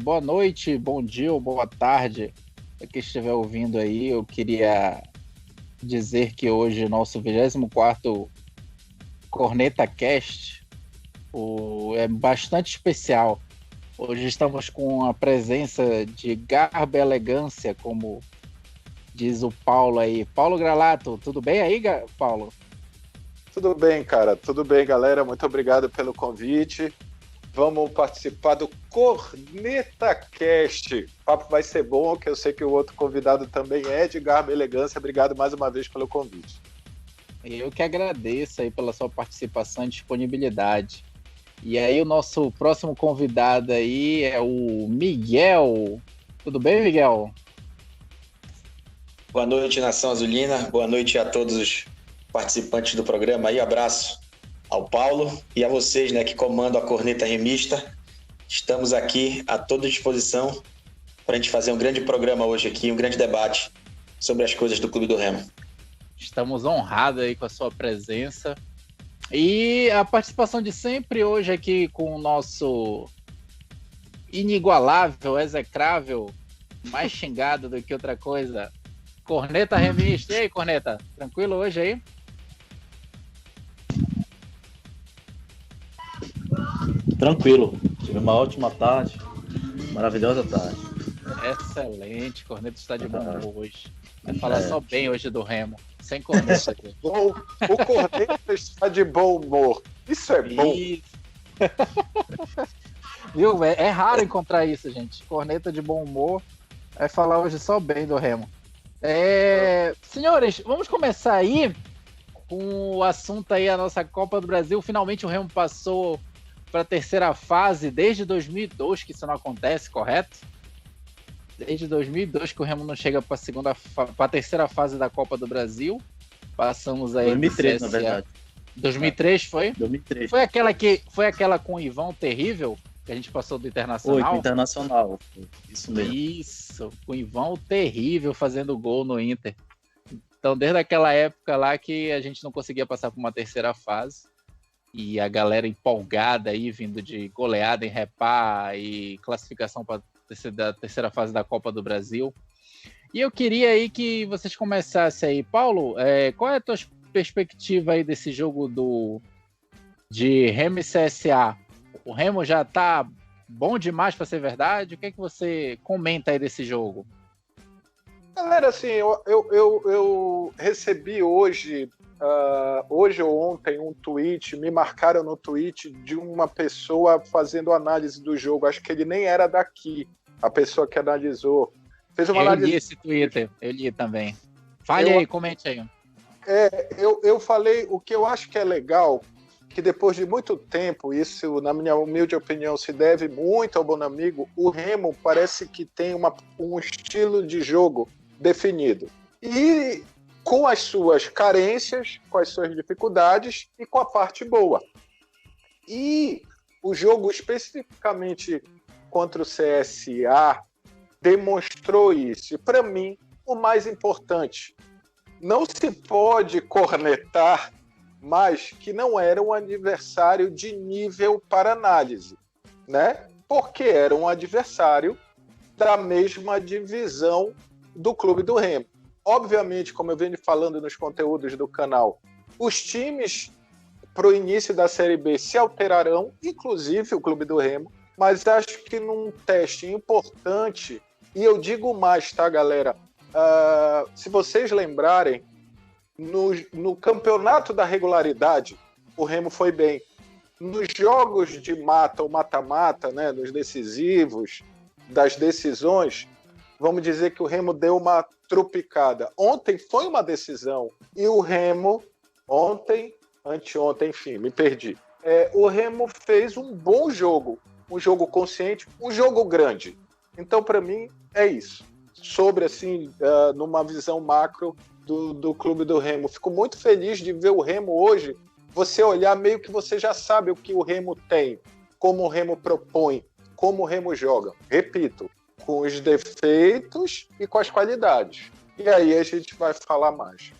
Boa noite, bom dia ou boa tarde. Para quem estiver ouvindo aí, eu queria dizer que hoje nosso 24º Corneta Cast é bastante especial. Hoje estamos com a presença de garbo e elegância, como diz o Paulo aí. Paulo Gralato, tudo bem aí, Paulo? Tudo bem, cara. Tudo bem, galera. Muito obrigado pelo convite. Vamos participar do Corneta Cast. O papo vai ser bom, que eu sei que o outro convidado também é de garbo e elegância. Obrigado mais uma vez pelo convite. Eu que agradeço aí pela sua participação e disponibilidade. E aí o nosso próximo convidado aí é o Miguel. Tudo bem, Miguel? Boa noite, Nação Azulina. Boa noite a todos os participantes do programa aí. Abraço ao Paulo e a vocês, né, que comandam a Corneta Remista. Estamos aqui à toda disposição para a gente fazer um grande programa hoje aqui, um grande debate sobre as coisas do Clube do Remo. Estamos honrados aí com a sua presença. E a participação de sempre hoje aqui com o nosso inigualável, execrável, mais xingado do que outra coisa, Corneta Remista. E aí, Corneta? Tranquilo hoje aí? Tranquilo. Tive uma ótima tarde. Maravilhosa tarde. Excelente. Corneta está de bom humor hoje. Vai falar só bem hoje do Remo. Sem corneta aqui. Bom, o Corneta está de bom humor. Isso é bom. Viu? É raro encontrar isso, gente. Corneta de bom humor. Vai falar hoje só bem do Remo. Senhores, vamos começar aí com o assunto aí, a nossa Copa do Brasil. Finalmente o Remo passou para a terceira fase desde 2002 que isso não acontece, correto? Desde 2002 que o Remo não chega para a terceira fase da Copa do Brasil. Passamos aí 2003, na verdade. 2003 foi? 2003. Foi aquela com o Ivão terrível que a gente passou do Internacional? Foi, com o Internacional. Isso mesmo. Isso, com o Ivão terrível fazendo gol no Inter. Então, desde aquela época lá que a gente não conseguia passar por uma terceira fase. E a galera empolgada aí, vindo de goleada em Repá e classificação para a terceira fase da Copa do Brasil. E eu queria aí que vocês começassem aí. Paulo, qual é a tua perspectiva aí desse jogo de Remo e CSA? O Remo já tá bom demais para ser verdade? O que é que você comenta aí desse jogo? Galera, assim, eu recebi hoje ou ontem um tweet, me marcaram no tweet de uma pessoa fazendo análise do jogo. Acho que ele nem era daqui, a pessoa que analisou. Fez uma análise. Eu li esse Twitter, eu li também. Fale aí, comente aí. Eu falei o que eu acho que é legal, que depois de muito tempo, isso, na minha humilde opinião, se deve muito ao Bonamigo, o Remo parece que tem um estilo de jogo definido. E com as suas carências, com as suas dificuldades e com a parte boa. E o jogo, especificamente contra o CSA, demonstrou isso. E, para mim, o mais importante, não se pode cornetar mais que não era um adversário de nível para análise, né? Porque era um adversário da mesma divisão do Clube do Remo. Obviamente, como eu venho falando nos conteúdos do canal, os times para o início da Série B se alterarão, inclusive o Clube do Remo, mas acho que num teste importante, e eu digo mais, tá, galera? Se vocês lembrarem, no campeonato da regularidade, o Remo foi bem. Nos jogos de mata ou mata-mata, né, nos decisivos, das decisões, vamos dizer que o Remo deu uma trupicada. Ontem foi uma decisão e o Remo, anteontem, enfim, me perdi. O Remo fez um bom jogo, um jogo consciente, um jogo grande. Então, para mim, é isso. Sobre, assim, numa visão macro do Clube do Remo. Fico muito feliz de ver o Remo hoje. Você olhar, meio que você já sabe o que o Remo tem, como o Remo propõe, como o Remo joga. Repito, com os defeitos e com as qualidades. E aí a gente vai falar mais.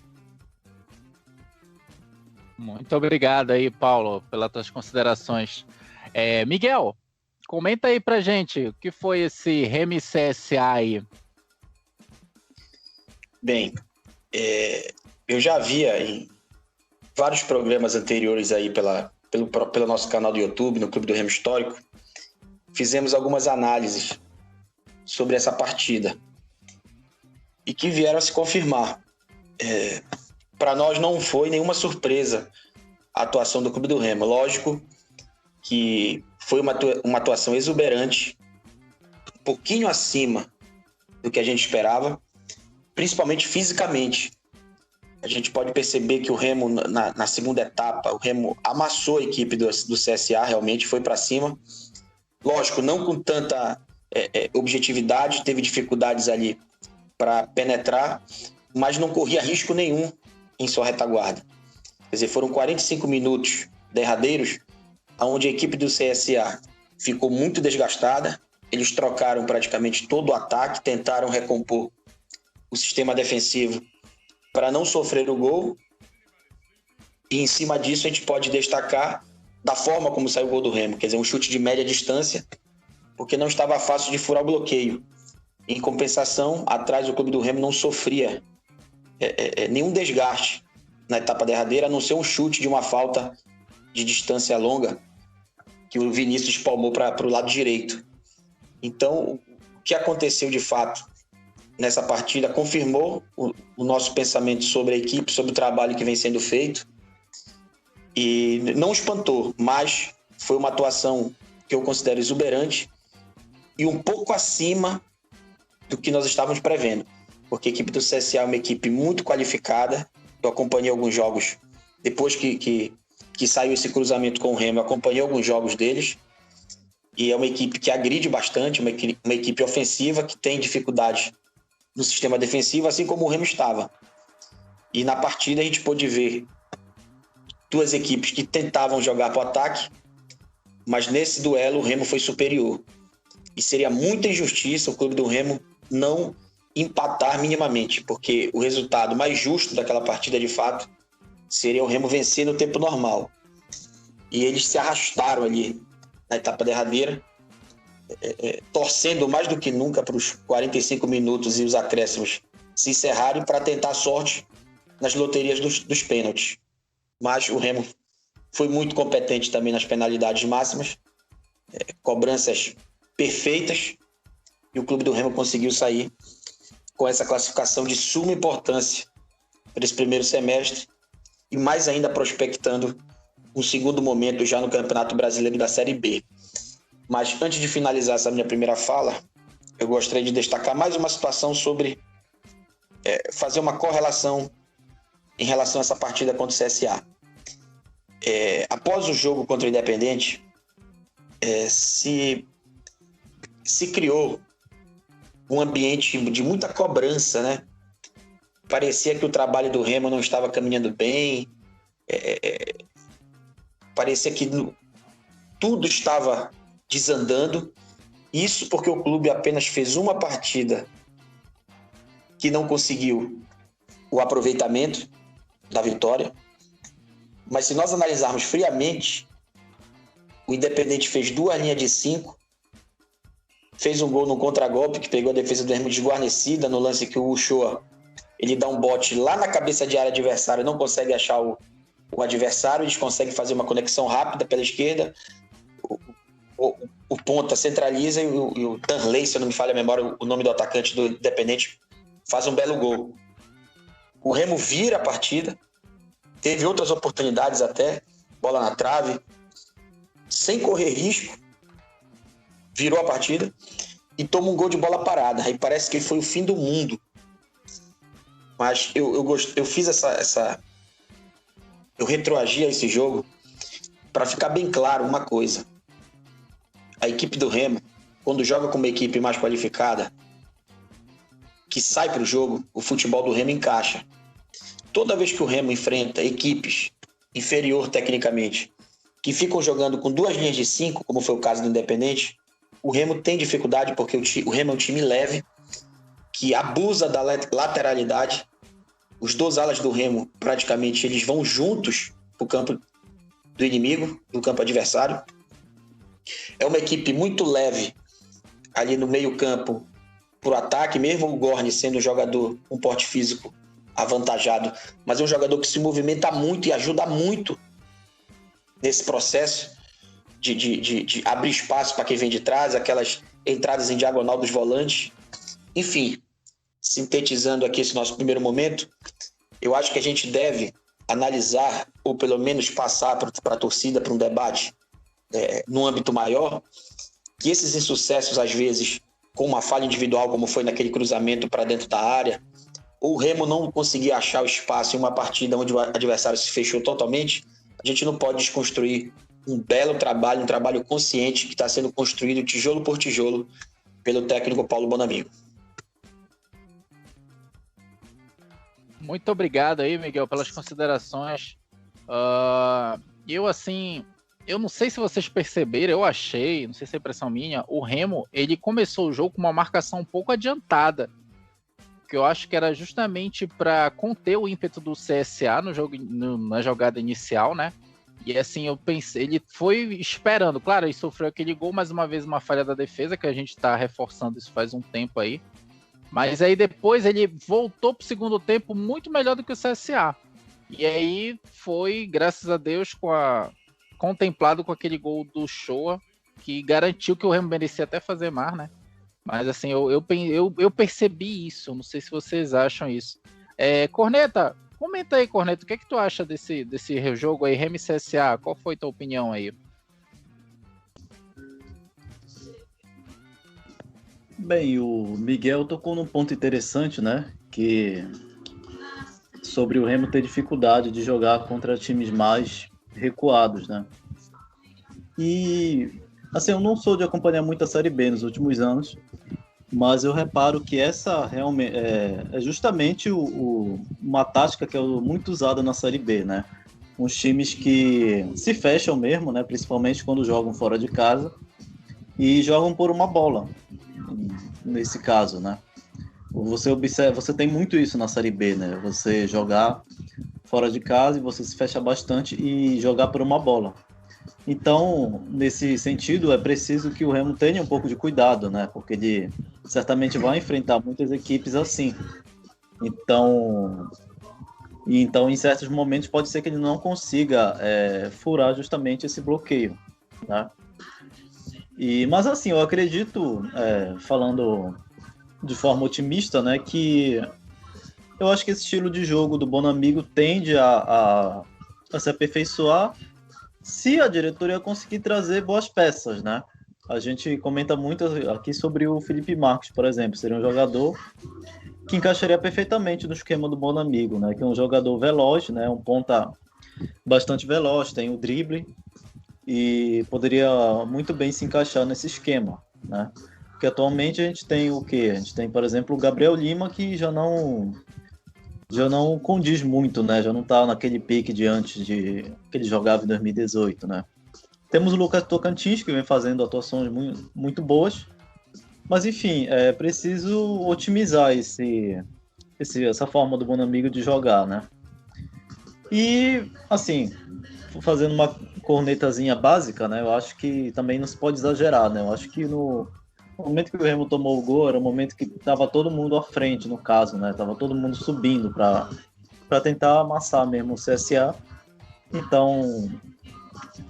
Muito obrigado aí, Paulo, pelas tuas considerações. Miguel, comenta aí pra gente, o que foi esse Remo e CSA aí? Bem, eu já havia em vários programas anteriores aí pelo nosso canal do YouTube, no Clube do Remo Histórico, fizemos algumas análises sobre essa partida e que vieram a se confirmar. Para nós não foi nenhuma surpresa a atuação do Clube do Remo. Lógico que foi uma atuação exuberante, um pouquinho acima do que a gente esperava, principalmente fisicamente. A gente pode perceber que o Remo, na segunda etapa, o Remo amassou a equipe do CSA, realmente foi para cima. Lógico, não com tanta objetividade, teve dificuldades ali para penetrar, mas não corria risco nenhum em sua retaguarda. Quer dizer, foram 45 minutos derradeiros, onde a equipe do CSA ficou muito desgastada. Eles trocaram praticamente todo o ataque, tentaram recompor o sistema defensivo para não sofrer o gol. E em cima disso a gente pode destacar da forma como saiu o gol do Remo, quer dizer, um chute de média distância, porque não estava fácil de furar o bloqueio. Em compensação, atrás o Clube do Remo não sofria nenhum desgaste na etapa derradeira, a não ser um chute de uma falta de distância longa que o Vinícius espalmou para o lado direito. Então, o que aconteceu de fato nessa partida confirmou o nosso pensamento sobre a equipe, sobre o trabalho que vem sendo feito, e não espantou, mas foi uma atuação que eu considero exuberante e um pouco acima do que nós estávamos prevendo, porque a equipe do CSA é uma equipe muito qualificada. Eu acompanhei alguns jogos, depois que saiu esse cruzamento com o Remo, eu acompanhei alguns jogos deles, e é uma equipe que agride bastante, uma equipe ofensiva que tem dificuldades no sistema defensivo, assim como o Remo estava. E na partida a gente pôde ver duas equipes que tentavam jogar para o ataque, mas nesse duelo o Remo foi superior. E seria muita injustiça o Clube do Remo não empatar minimamente, porque o resultado mais justo daquela partida, de fato, seria o Remo vencer no tempo normal. E eles se arrastaram ali na etapa derradeira, torcendo mais do que nunca para os 45 minutos e os acréscimos se encerrarem para tentar a sorte nas loterias dos pênaltis. Mas o Remo foi muito competente também nas penalidades máximas, cobranças perfeitas, e o Clube do Remo conseguiu sair com essa classificação de suma importância para esse primeiro semestre, e mais ainda prospectando um segundo momento já no Campeonato Brasileiro da Série B. Mas antes de finalizar essa minha primeira fala, eu gostaria de destacar mais uma situação sobre fazer uma correlação em relação a essa partida contra o CSA. Após o jogo contra o Independente, se criou um ambiente de muita cobrança, né? Parecia que o trabalho do Remo não estava caminhando bem, parecia que tudo estava desandando. Isso porque o clube apenas fez uma partida que não conseguiu o aproveitamento da vitória. Mas se nós analisarmos friamente, o Independente fez 2 linhas de 5, fez um gol no contragolpe que pegou a defesa do Remo desguarnecida, no lance que o Uchoa ele dá um bote lá na cabeça de área adversária, não consegue achar o adversário, eles conseguem fazer uma conexão rápida pela esquerda, o ponta centraliza e o Danley, se eu não me falha a memória, o nome do atacante do Independente, faz um belo gol. O Remo vira a partida, teve outras oportunidades até, bola na trave, sem correr risco, virou a partida e toma um gol de bola parada. Aí parece que foi o fim do mundo. Mas eu fiz eu retroagi a esse jogo para ficar bem claro uma coisa. A equipe do Remo, quando joga com uma equipe mais qualificada, que sai para o jogo, o futebol do Remo encaixa. Toda vez que o Remo enfrenta equipes inferior tecnicamente, que ficam jogando com 2 linhas de 5, como foi o caso do Independente, o Remo tem dificuldade, porque o Remo é um time leve, que abusa da lateralidade. Os 2 alas do Remo, praticamente, eles vão juntos para o campo do inimigo, do campo adversário. É uma equipe muito leve ali no meio-campo pro ataque, mesmo o Gorni sendo um jogador com porte físico avantajado, mas é um jogador que se movimenta muito e ajuda muito nesse processo de abrir espaço para quem vem de trás, aquelas entradas em diagonal dos volantes. Enfim, sintetizando aqui esse nosso primeiro momento, eu acho que a gente deve analisar, ou pelo menos passar para a torcida, para um debate no âmbito maior, que esses insucessos, às vezes, com uma falha individual, como foi naquele cruzamento para dentro da área, ou o Remo não conseguir achar o espaço em uma partida onde o adversário se fechou totalmente, a gente não pode desconstruir um belo trabalho, um trabalho consciente que está sendo construído tijolo por tijolo pelo técnico Paulo Bonamigo. Muito obrigado aí, Miguel, pelas considerações. Eu não sei se vocês perceberam, eu achei, não sei se é impressão minha, o Remo, ele começou o jogo com uma marcação um pouco adiantada, que eu acho que era justamente para conter o ímpeto do CSA na jogada inicial, né? E assim, eu pensei, ele foi esperando, claro, ele sofreu aquele gol, mais uma vez uma falha da defesa, que a gente está reforçando isso faz um tempo aí, mas aí depois ele voltou para o segundo tempo muito melhor do que o CSA, e aí foi, graças a Deus, contemplado com aquele gol do Shoa, que garantiu que o Remo merecia até fazer mais, né? Mas assim, eu percebi isso, não sei se vocês acham isso. Corneta, comenta aí, Corneta, o que é que tu acha desse jogo aí, Remo e CSA? Qual foi a tua opinião aí? Bem, o Miguel tocou num ponto interessante, né? Que sobre o Remo ter dificuldade de jogar contra times mais recuados, né? E assim, eu não sou de acompanhar muito a Série B nos últimos anos, mas eu reparo que essa realmente é justamente uma tática que é muito usada na Série B, né? Uns times que se fecham mesmo, né? Principalmente quando jogam fora de casa e jogam por uma bola, nesse caso, né? Você observa, você tem muito isso na Série B, né? Você jogar fora de casa e você se fecha bastante e jogar por uma bola. Então, nesse sentido, é preciso que o Remo tenha um pouco de cuidado, né? Porque ele certamente vai enfrentar muitas equipes assim. Então, em certos momentos, pode ser que ele não consiga furar justamente esse bloqueio, né? Mas assim, eu acredito, falando de forma otimista, né, que eu acho que esse estilo de jogo do Bonamigo tende a se aperfeiçoar se a diretoria conseguir trazer boas peças, né? A gente comenta muito aqui sobre o Felipe Marques, por exemplo, seria um jogador que encaixaria perfeitamente no esquema do Bonamigo, né? Que é um jogador veloz, né? Um ponta bastante veloz, tem o drible e poderia muito bem se encaixar nesse esquema, né? Porque atualmente a gente tem o quê? A gente tem, por exemplo, o Gabriel Lima, que já não condiz muito, né? Já não está naquele pique de antes que ele jogava em 2018, né? Temos o Lucas Tocantins, que vem fazendo atuações muito, muito boas, mas enfim, é preciso otimizar essa forma do Bonamigo de jogar, né? E, assim, fazendo uma cornetazinha básica, né? Eu acho que também não se pode exagerar, né? Eu acho que no momento que o Remo tomou o gol, era o momento que estava todo mundo à frente, no caso, né? Tava todo mundo subindo para tentar amassar mesmo o CSA. Então,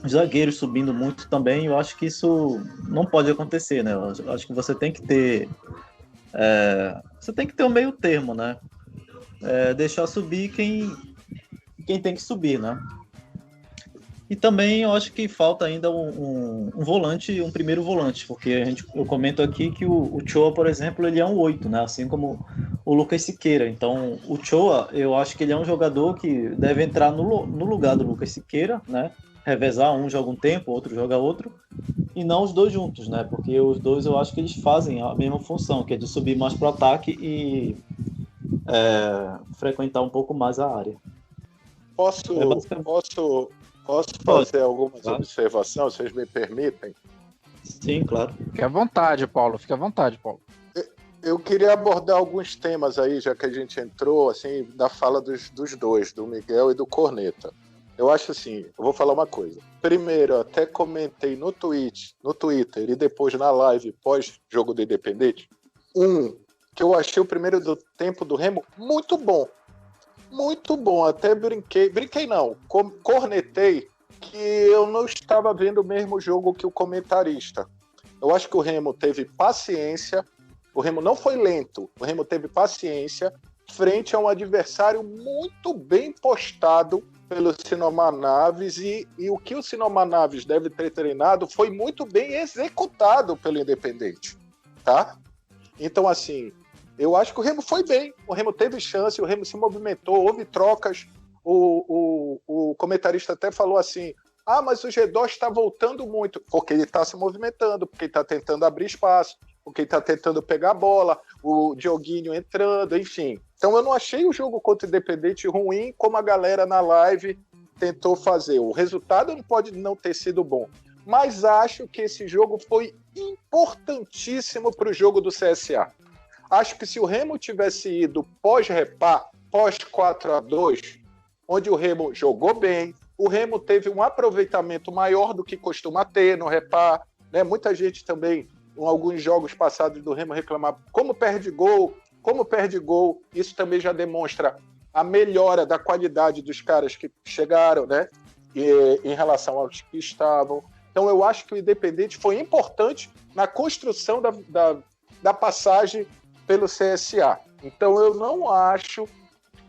os zagueiros subindo muito também, eu acho que isso não pode acontecer, né? Eu acho que você tem que ter um meio termo, né? Deixar subir quem tem que subir, né? E também eu acho que falta ainda um volante, um primeiro volante, porque eu comento aqui que o Choa, por exemplo, ele é um 8, né? Assim como o Lucas Siqueira. Então, o Choa, eu acho que ele é um jogador que deve entrar no lugar do Lucas Siqueira, né? Revezar, um joga um tempo, outro joga outro, e não os dois juntos, né? Porque os dois eu acho que eles fazem a mesma função, que é de subir mais para o ataque e frequentar um pouco mais a área. Posso fazer algumas observações, vocês me permitem? Sim, claro. Fica à vontade, Paulo. Eu queria abordar alguns temas aí, já que a gente entrou, assim, da fala dos dois, do Miguel e do Corneta. Eu acho assim, eu vou falar uma coisa. Primeiro, eu até comentei no Twitter e depois na live pós-jogo do Independente, que eu achei o primeiro tempo do Remo muito bom. Muito bom, até brinquei não, cornetei que eu não estava vendo o mesmo jogo que o comentarista. Eu acho que o Remo teve paciência, o Remo não foi lento, o Remo teve paciência frente a um adversário muito bem postado pelo Sinomar Naves e o que o Sinomar Naves deve ter treinado foi muito bem executado pelo Independente, tá? Então, assim, eu acho que o Remo foi bem, o Remo teve chance, o Remo se movimentou, houve trocas, o comentarista até falou assim, mas o G2 está voltando muito, porque ele está se movimentando, porque ele está tentando abrir espaço, porque ele está tentando pegar a bola, o Dioguinho entrando, enfim. Então eu não achei o jogo contra o Independente ruim, como a galera na live tentou fazer. O resultado não pode não ter sido bom, mas acho que esse jogo foi importantíssimo para o jogo do CSA. Acho que se o Remo tivesse ido pós-repá, pós-4-2, onde o Remo jogou bem, o Remo teve um aproveitamento maior do que costuma ter no repá, né? Muita gente também, em alguns jogos passados do Remo, reclamava como perde gol, isso também já demonstra a melhora da qualidade dos caras que chegaram, né? Em relação aos que estavam. Então eu acho que o Independente foi importante na construção da passagem pelo CSA. Então eu não acho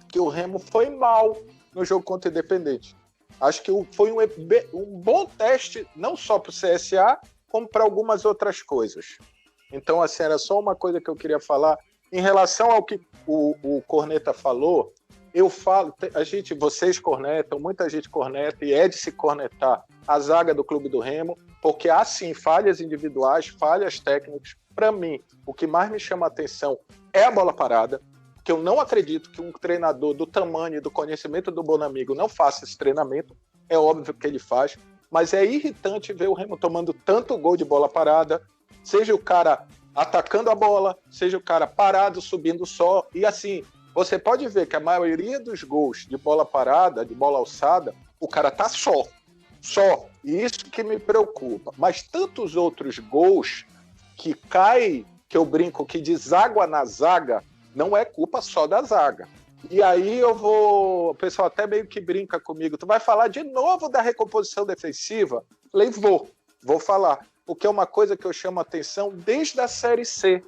que o Remo foi mal no jogo contra o Independente. Acho que foi um bom teste, não só para o CSA, como para algumas outras coisas. Então, assim, era só uma coisa que eu queria falar. Em relação ao que o Corneta falou, eu falo, vocês cornetam, muita gente corneta, e é de se cornetar a zaga do Clube do Remo, porque há sim falhas individuais, falhas técnicas. Para mim, o que mais me chama a atenção é a bola parada, que eu não acredito que um treinador do tamanho e do conhecimento do Bonamigo não faça esse treinamento. É óbvio que ele faz, mas é irritante ver o Remo tomando tanto gol de bola parada, seja o cara atacando a bola, seja o cara parado, subindo só. E assim, você pode ver que a maioria dos gols de bola parada, de bola alçada, o cara tá só. E isso que me preocupa. Mas tantos outros gols que cai, que eu brinco, que deságua na zaga, não é culpa só da zaga. E aí o pessoal até meio que brinca comigo, tu vai falar de novo da recomposição defensiva? Falei, vou falar, porque é uma coisa que eu chamo a atenção desde a Série C,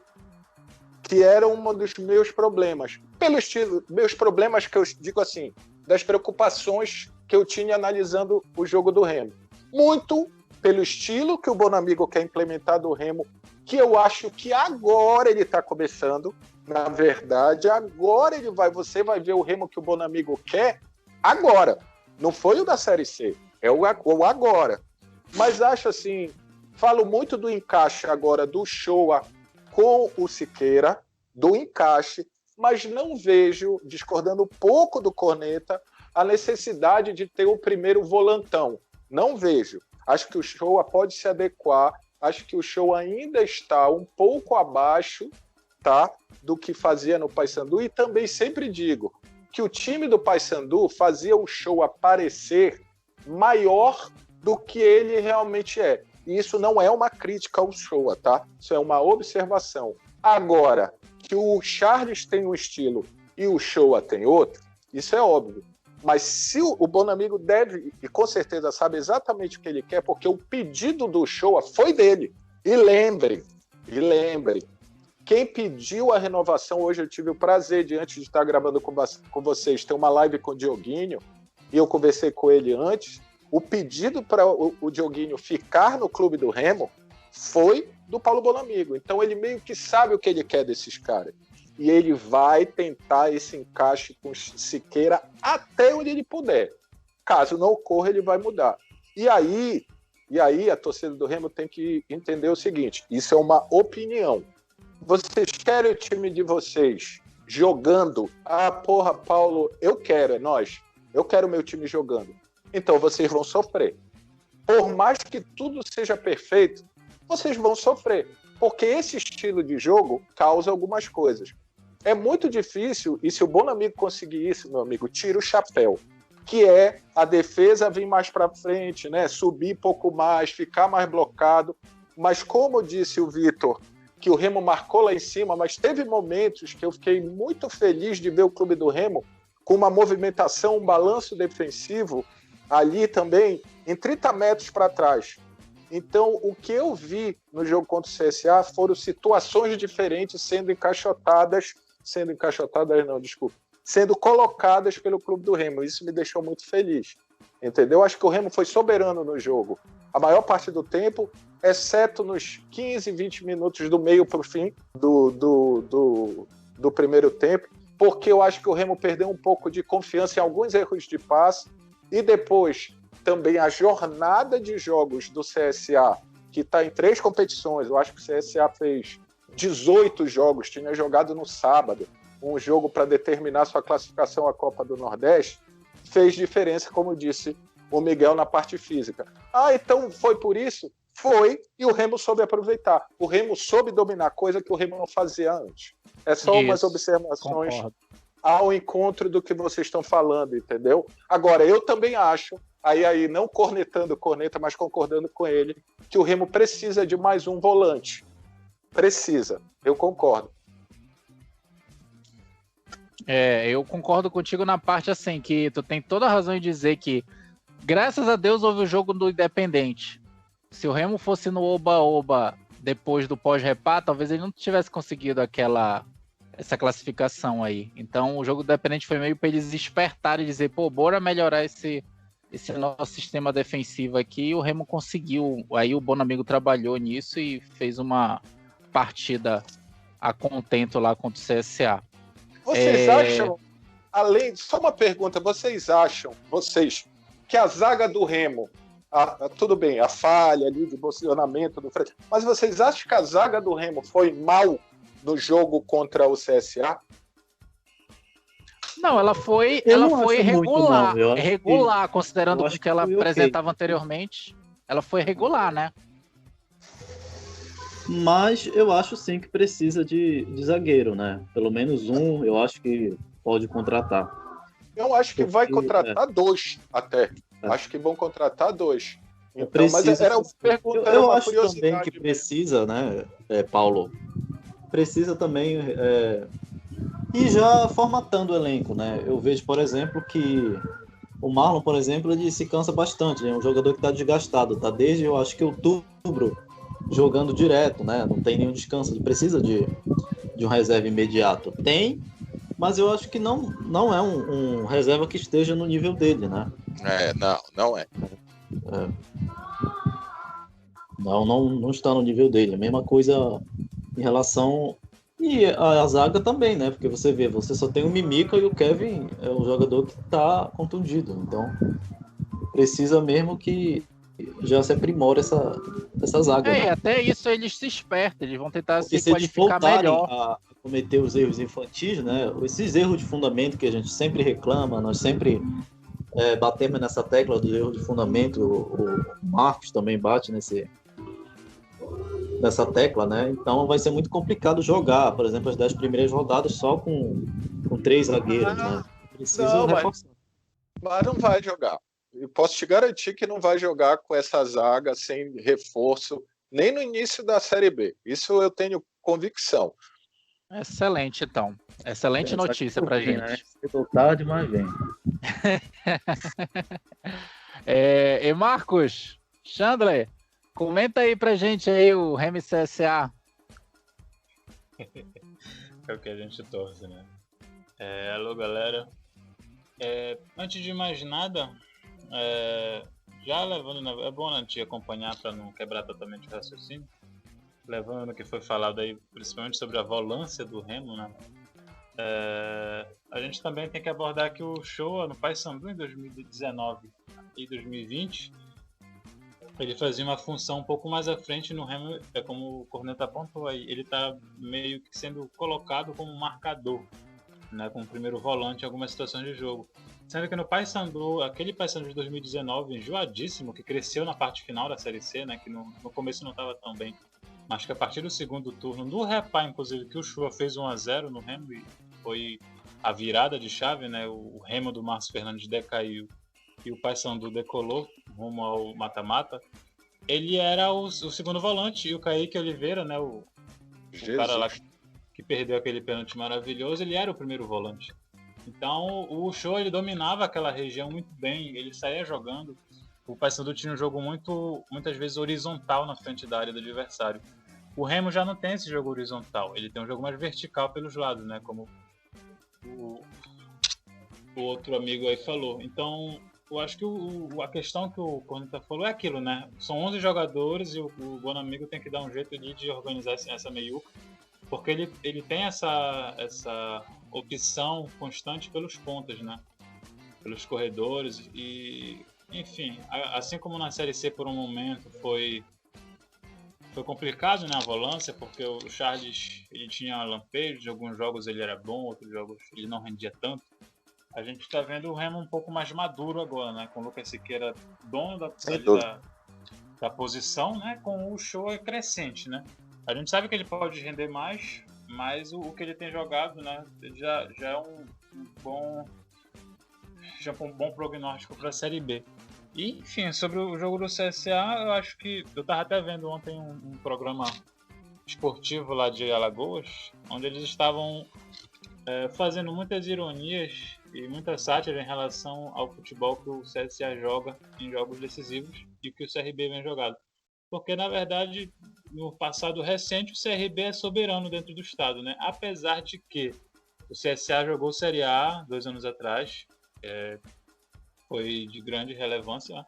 que era um dos meus problemas. Pelo estilo, meus problemas que eu digo assim, das preocupações que eu tinha analisando o jogo do Remo. Muito pelo estilo que o Bonamigo quer implementar do Remo, que eu acho que agora ele está começando. Na verdade, agora você vai ver o Remo que o Bonamigo quer agora. Não foi o da Série C, é o agora. Mas acho assim, falo muito do encaixe agora do Shoa com o Siqueira, do encaixe, mas não vejo, discordando um pouco do Corneta, a necessidade de ter o primeiro volantão. Não vejo. Acho que o Shoa pode se adequar, acho que o Shoa ainda está um pouco abaixo, tá, do que fazia no Paysandu, e também sempre digo que o time do Paysandu fazia o Shoa parecer maior do que ele realmente é. E isso não é uma crítica ao Shoa, tá? Isso é uma observação. Agora, que o Charles tem um estilo e o Shoa tem outro, isso é óbvio. Mas se o Bonamigo deve, e com certeza sabe exatamente o que ele quer, porque o pedido do Shoa foi dele. E lembrem, quem pediu a renovação, hoje eu tive o prazer de, antes de estar gravando com vocês, ter uma live com o Dioguinho, e eu conversei com ele antes, o pedido para o Dioguinho ficar no Clube do Remo foi do Paulo Bonamigo. Então ele meio que sabe o que ele quer desses caras. E ele vai tentar esse encaixe com o Siqueira até onde ele puder. Caso não ocorra, ele vai mudar. E aí a torcida do Remo tem que entender o seguinte, isso é uma opinião. Vocês querem o time de vocês jogando? Porra, Paulo, eu quero, é nós. Eu quero o meu time jogando. Então vocês vão sofrer. Por mais que tudo seja perfeito, vocês vão sofrer. Porque esse estilo de jogo causa algumas coisas. É muito difícil, e se o Bonamigo conseguir isso, meu amigo, tira o chapéu. que é a defesa vir mais para frente, né? Subir pouco mais, ficar mais blocado. Mas como disse o Vitor, que o Remo marcou lá em cima, mas teve momentos que eu fiquei muito feliz de ver o clube do Remo com uma movimentação, um balanço defensivo ali também, em 30 metros para trás. Então, o que eu vi no jogo contra o CSA foram situações diferentes sendo colocadas pelo clube do Remo. Isso me deixou muito feliz. Entendeu? Acho que o Remo foi soberano no jogo. A maior parte do tempo, exceto nos 15, 20 minutos do meio para o fim do primeiro tempo, porque eu acho que o Remo perdeu um pouco de confiança em alguns erros de passe, e depois também a jornada de jogos do CSA, que está em 3 competições. Eu acho que o CSA fez 18 jogos, tinha jogado no sábado, um jogo para determinar sua classificação à Copa do Nordeste, fez diferença, como disse o Miguel, na parte física. Então foi por isso? Foi, e o Remo soube aproveitar. O Remo soube dominar, coisa que o Remo não fazia antes. É só umas observações ao encontro do que vocês estão falando, entendeu? Agora, eu também acho, aí não cornetando o Corneta, mas concordando com ele, que o Remo precisa de mais um volante. Precisa, eu concordo. Eu concordo contigo na parte assim, que tu tem toda a razão em dizer que, graças a Deus, houve o jogo do Independente. Se o Remo fosse no Oba-Oba depois do pós-repá, talvez ele não tivesse conseguido essa classificação aí. Então o jogo do Independente foi meio para eles despertarem e dizer, bora melhorar esse nosso sistema defensivo aqui. E o Remo conseguiu. Aí o Bonamigo trabalhou nisso e fez uma partida a contento lá contra o CSA. Vocês acham, só uma pergunta, vocês que a zaga do Remo, tudo bem, a falha ali de posicionamento do Fred, mas vocês acham que a zaga do Remo foi mal no jogo contra o CSA? Não, ela foi regular, regular, considerando o que ela apresentava anteriormente. Ela foi regular, né? Mas eu acho sim que precisa de zagueiro, né? Pelo menos um, eu acho que pode contratar. Eu acho que vai contratar 2 até. Acho que vão contratar 2. Então, mas era perguntando eu acho também que precisa, né, Paulo? Precisa também ir já formatando o elenco, né? Eu vejo, por exemplo, que o Marlon, por exemplo, ele se cansa bastante. É um jogador que está desgastado, tá desde, eu acho que outubro, jogando direto, né? Não tem nenhum descanso. Ele precisa de um reserva imediato. Tem, mas eu acho que não é um reserva que esteja no nível dele, né? Não é. Não está no nível dele. A mesma coisa em relação... E a zaga também, né? Porque você só tem o Mimica e o Kevin é um jogador que está contundido. Então, precisa mesmo que já se aprimora essa zaga. Né? Até isso eles se espertam, eles vão tentar se qualificar melhor. A cometer os erros infantis, né? Esses erros de fundamento que a gente sempre reclama, nós sempre batemos nessa tecla dos erros de fundamento, o Marcos também bate nessa tecla, né? Então vai ser muito complicado jogar, por exemplo, as 10 primeiras rodadas só com 3 zagueiros, né? Precisa reforçar. Mas não vai jogar. Eu posso te garantir que não vai jogar com essa zaga sem reforço, nem no início da Série B. Isso eu tenho convicção. Excelente, então. Excelente notícia pra gente. Né? Chegou tarde, mas vem. E Marcos, Chandler, comenta aí pra gente aí o Remo CSA. É o que a gente torce, né? Alô, galera. Antes de mais nada, já levando... É bom a gente acompanhar para não quebrar totalmente o raciocínio. Levando o que foi falado aí, principalmente sobre a volância do Remo, né? A gente também tem que abordar que o Shoa no Paysandu em 2019 e 2020 ele fazia uma função um pouco mais à frente no Remo, como o Corneta apontou aí, ele está meio que sendo colocado como marcador, né, como primeiro volante em algumas situações de jogo. Sendo que no Paysandu, aquele Paysandu de 2019, enjoadíssimo, que cresceu na parte final da Série C, né, que no começo não estava tão bem, mas que a partir do segundo turno, no repá, inclusive, que o Shoa fez 1-0 no Remo e foi a virada de chave, né? O Remo do Márcio Fernandes decaiu e o Paysandu decolou rumo ao mata-mata. Ele era o segundo volante, e o Kaique Oliveira, né? O cara lá que perdeu aquele pênalti maravilhoso, ele era o primeiro volante. Então o Show, ele dominava aquela região muito bem, ele saía jogando. O Paysandu tinha um jogo muitas vezes horizontal na frente da área do adversário. O Remo já não tem esse jogo horizontal, ele tem um jogo mais vertical pelos lados, né? Como o outro amigo aí falou. Então eu acho que a questão que o Corneta falou é aquilo, né? São 11 jogadores e o Bonamigo tem que dar um jeito ali de organizar essa meiuca, porque ele tem essa opção constante pelos pontas, né? Pelos corredores e, enfim, assim como na Série C por um momento foi complicado, né, a volância, porque o Charles, ele tinha lampejos, de alguns jogos ele era bom, outros jogos ele não rendia tanto. A gente está vendo o Remo um pouco mais maduro agora, né, com o Lucas Siqueira dono da posição, né, com o Show crescente, né. A gente sabe que ele pode render mais, mas o que ele tem jogado, né, já é um bom prognóstico para a Série B. E, enfim, sobre o jogo do CSA, eu acho que... Eu estava até vendo ontem um programa esportivo lá de Alagoas, onde eles estavam fazendo muitas ironias e muita sátira em relação ao futebol que o CSA joga em jogos decisivos e que o CRB vem jogando. Porque, na verdade, no passado recente, o CRB é soberano dentro do estado, né? Apesar de que o CSA jogou Série A 2 anos atrás, foi de grande relevância,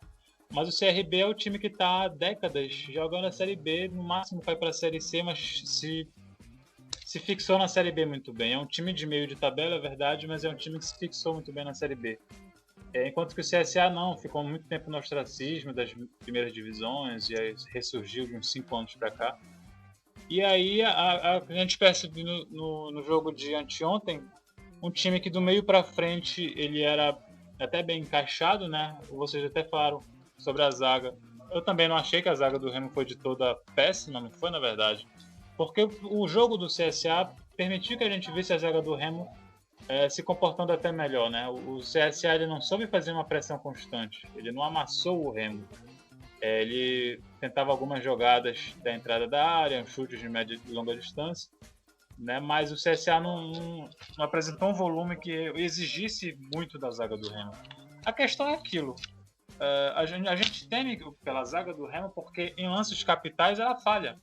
mas o CRB é o time que está há décadas jogando a Série B, no máximo vai para a Série C, mas se fixou na Série B muito bem. É um time de meio de tabela, é verdade, mas é um time que se fixou muito bem na Série B. Enquanto que o CSA não, ficou muito tempo no ostracismo das primeiras divisões e aí ressurgiu de uns 5 anos para cá. E aí a gente percebe no jogo de anteontem um time que do meio para frente ele era até bem encaixado, né? Vocês até falaram sobre a zaga. Eu também não achei que a zaga do Remo foi de toda péssima, não foi, na verdade. Porque o jogo do CSA permitiu que a gente visse a zaga do Remo se comportando até melhor, né? O CSA ele não soube fazer uma pressão constante, ele não amassou o Remo. Ele tentava algumas jogadas da entrada da área, chutes de média e longa distância, né? Mas o CSA não apresentou um volume que exigisse muito da zaga do Remo. A questão é aquilo. A gente teme pela zaga do Remo porque em lances capitais ela falha.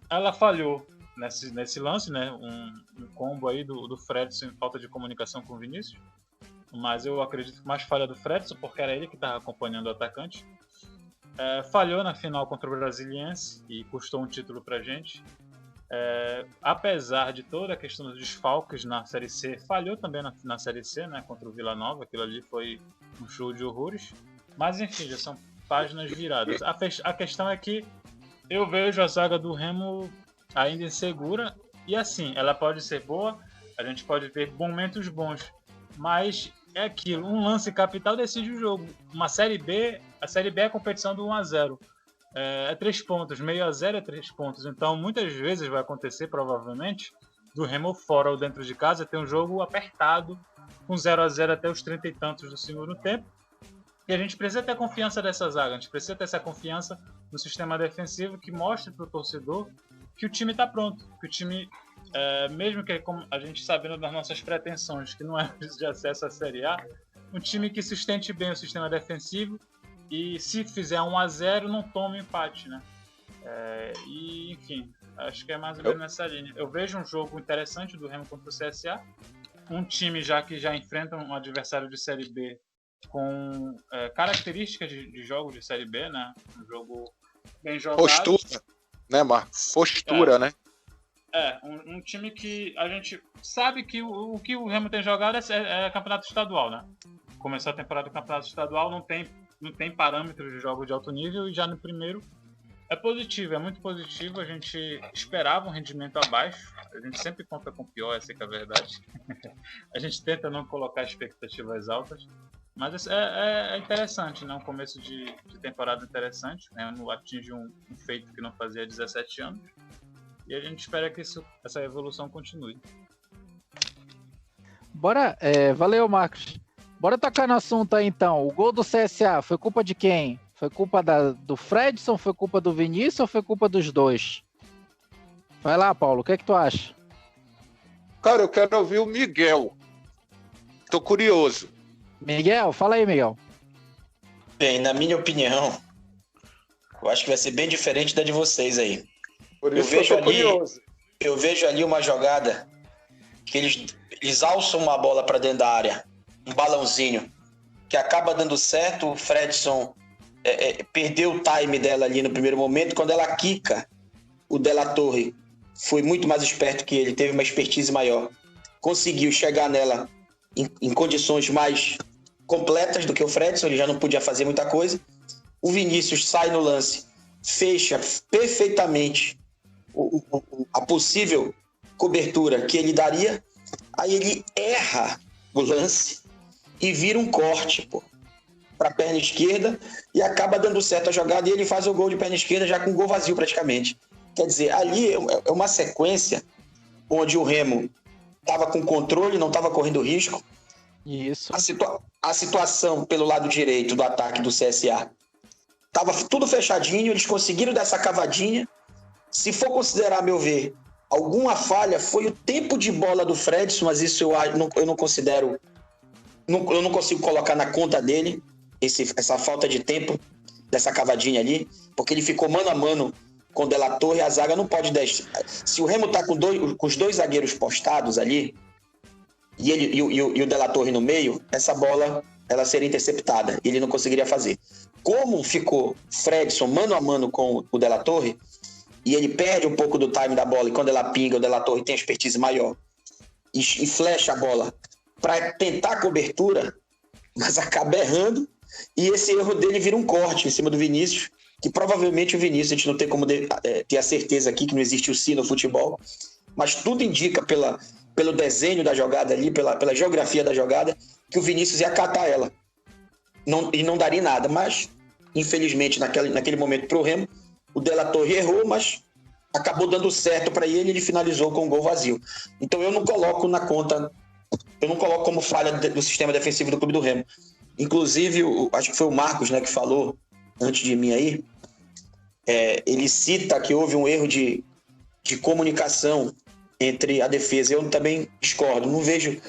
Ela falhou nesse lance, né? Um combo aí do Fredson em falta de comunicação com o Vinícius. Mas eu acredito que mais falha do Fredson, porque era ele que estava acompanhando o atacante. Falhou na final contra o Brasiliense e custou um título pra gente. Apesar de toda a questão dos desfalques na Série C, falhou também na Série C, né, contra o Vila Nova. Aquilo ali foi um show de horrores. Mas enfim, já são páginas viradas. A questão é que eu vejo a zaga do Remo ainda insegura. E assim, ela pode ser boa, a gente pode ver momentos bons, mas é aquilo, um lance capital decide o jogo. A Série B é a competição do 1-0. 3 pontos, meio a 0 é 3 pontos. Então, muitas vezes vai acontecer, provavelmente, do Remo fora ou dentro de casa, ter um jogo apertado, com 0-0 até os 30 e tantos do segundo tempo. E a gente precisa ter confiança dessa zaga, a gente precisa ter essa confiança no sistema defensivo que mostre para o torcedor que o time está pronto, que o time, mesmo que como a gente sabendo das nossas pretensões, que não é de acesso à Série A, um time que sustente bem o sistema defensivo e se fizer 1-0 não tome empate, né? E enfim, acho que é mais ou menos nessa linha. Eu vejo um jogo interessante do Remo contra o CSA, um time que já enfrenta um adversário de Série B com características de jogo de Série B, né? Um jogo bem jogado. Postura, né, Marcos? Postura, né? Um time que a gente sabe que o que o Remo tem jogado é campeonato estadual, né? Começou a temporada do campeonato estadual, não tem parâmetros de jogo de alto nível e já no primeiro é positivo, é muito positivo. A gente esperava um rendimento abaixo, a gente sempre conta com o pior, essa que é a verdade. A gente tenta não colocar expectativas altas. Mas é interessante, né? Um começo de temporada interessante. O Remo atinge um feito que não fazia há 17 anos. E a gente espera que essa evolução continue. Bora, valeu, Marcos. Bora tocar no assunto aí, então. O gol do CSA foi culpa de quem? Foi culpa do Fredson, foi culpa do Vinícius ou foi culpa dos dois? Vai lá, Paulo, o que é que tu acha? Cara, eu quero ouvir o Miguel. Tô curioso. Miguel, fala aí, Miguel. Bem, na minha opinião, eu acho que vai ser bem diferente da de vocês aí. Por isso eu tô curioso. Eu vejo ali uma jogada que eles alçam uma bola para dentro da área, um balãozinho, que acaba dando certo. O Fredson perdeu o time dela ali no primeiro momento. Quando ela quica, o De La Torre foi muito mais esperto que ele, teve uma expertise maior. Conseguiu chegar nela em condições mais completas do que o Fredson, ele já não podia fazer muita coisa. O Vinícius sai no lance, fecha perfeitamente a possível cobertura que ele daria, aí ele erra o lance e vira um corte para a perna esquerda e acaba dando certo a jogada e ele faz o gol de perna esquerda já com o gol vazio praticamente. Quer dizer, ali é uma sequência onde o Remo estava com controle, não estava correndo risco. Isso. A situação pelo lado direito do ataque do CSA estava tudo fechadinho, eles conseguiram dar essa cavadinha. Se for considerar, a meu ver, alguma falha, foi o tempo de bola do Fredson, mas isso eu não considero, eu não consigo colocar na conta dele essa falta de tempo dessa cavadinha ali, porque ele ficou mano a mano com o De La Torre, a zaga não pode deixar. Se o Remo está com os dois zagueiros postados ali, e o De La Torre no meio, essa bola ela seria interceptada, e ele não conseguiria fazer. Como ficou Fredson mano a mano com o De La Torre, e ele perde um pouco do time da bola, e quando ela pinga, o De La Torre tem a expertise maior, e flecha a bola para tentar a cobertura, mas acaba errando, e esse erro dele vira um corte em cima do Vinícius, que provavelmente o Vinícius, a gente não tem como ter a certeza aqui que não existe o si no futebol, mas tudo indica pelo desenho da jogada ali, pela geografia da jogada, que o Vinícius ia catar ela. E não daria nada, mas infelizmente naquele momento pro Remo, o De La Torre errou, mas acabou dando certo para ele finalizou com um gol vazio. Então eu não coloco na conta, eu não coloco como falha do sistema defensivo do Clube do Remo. Inclusive, acho que foi o Marcos, né, que falou antes de mim aí, ele cita que houve um erro de comunicação entre a defesa. Eu também discordo, não vejo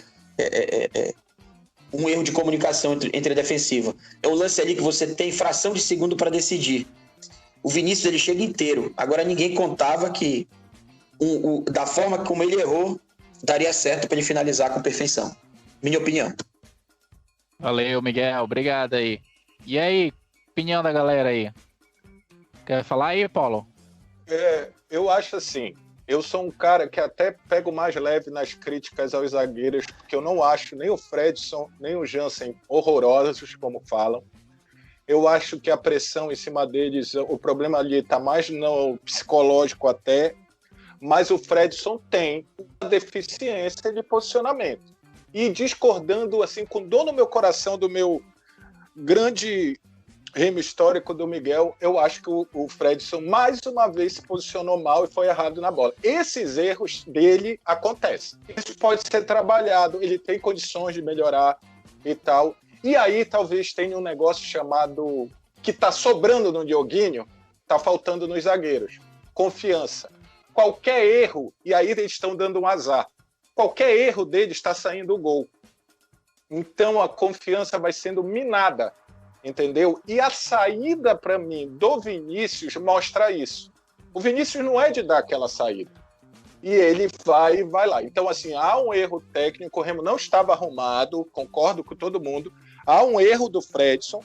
um erro de comunicação entre a defensiva. É o lance ali que você tem fração de segundo para decidir. O Vinícius ele chega inteiro. Agora ninguém contava que da forma como ele errou, daria certo para ele finalizar com perfeição. Minha opinião. Valeu, Miguel. Obrigado aí. E aí, opinião da galera aí? Quer falar aí, Paulo? Eu acho assim, eu sou um cara que até pego mais leve nas críticas aos zagueiros, porque eu não acho nem o Fredson, nem o Jansen horrorosos, como falam. Eu acho que a pressão em cima deles, o problema ali está mais no psicológico até, mas o Fredson tem uma deficiência de posicionamento. E discordando, assim, com dor no meu coração do meu grande Remo histórico do Miguel, eu acho que o Fredson mais uma vez se posicionou mal e foi errado na bola. Esses erros dele acontecem. Isso pode ser trabalhado, ele tem condições de melhorar e tal. E aí talvez tenha um negócio chamado, que está sobrando no Dioguinho, está faltando nos zagueiros. Confiança. Qualquer erro, e aí eles estão dando um azar, qualquer erro dele está saindo o gol. Então a confiança vai sendo minada. Entendeu? E a saída, para mim, do Vinícius mostra isso. O Vinícius não é de dar aquela saída. E ele vai lá. Então, assim, há um erro técnico, o Remo não estava arrumado, concordo com todo mundo. Há um erro do Fredson,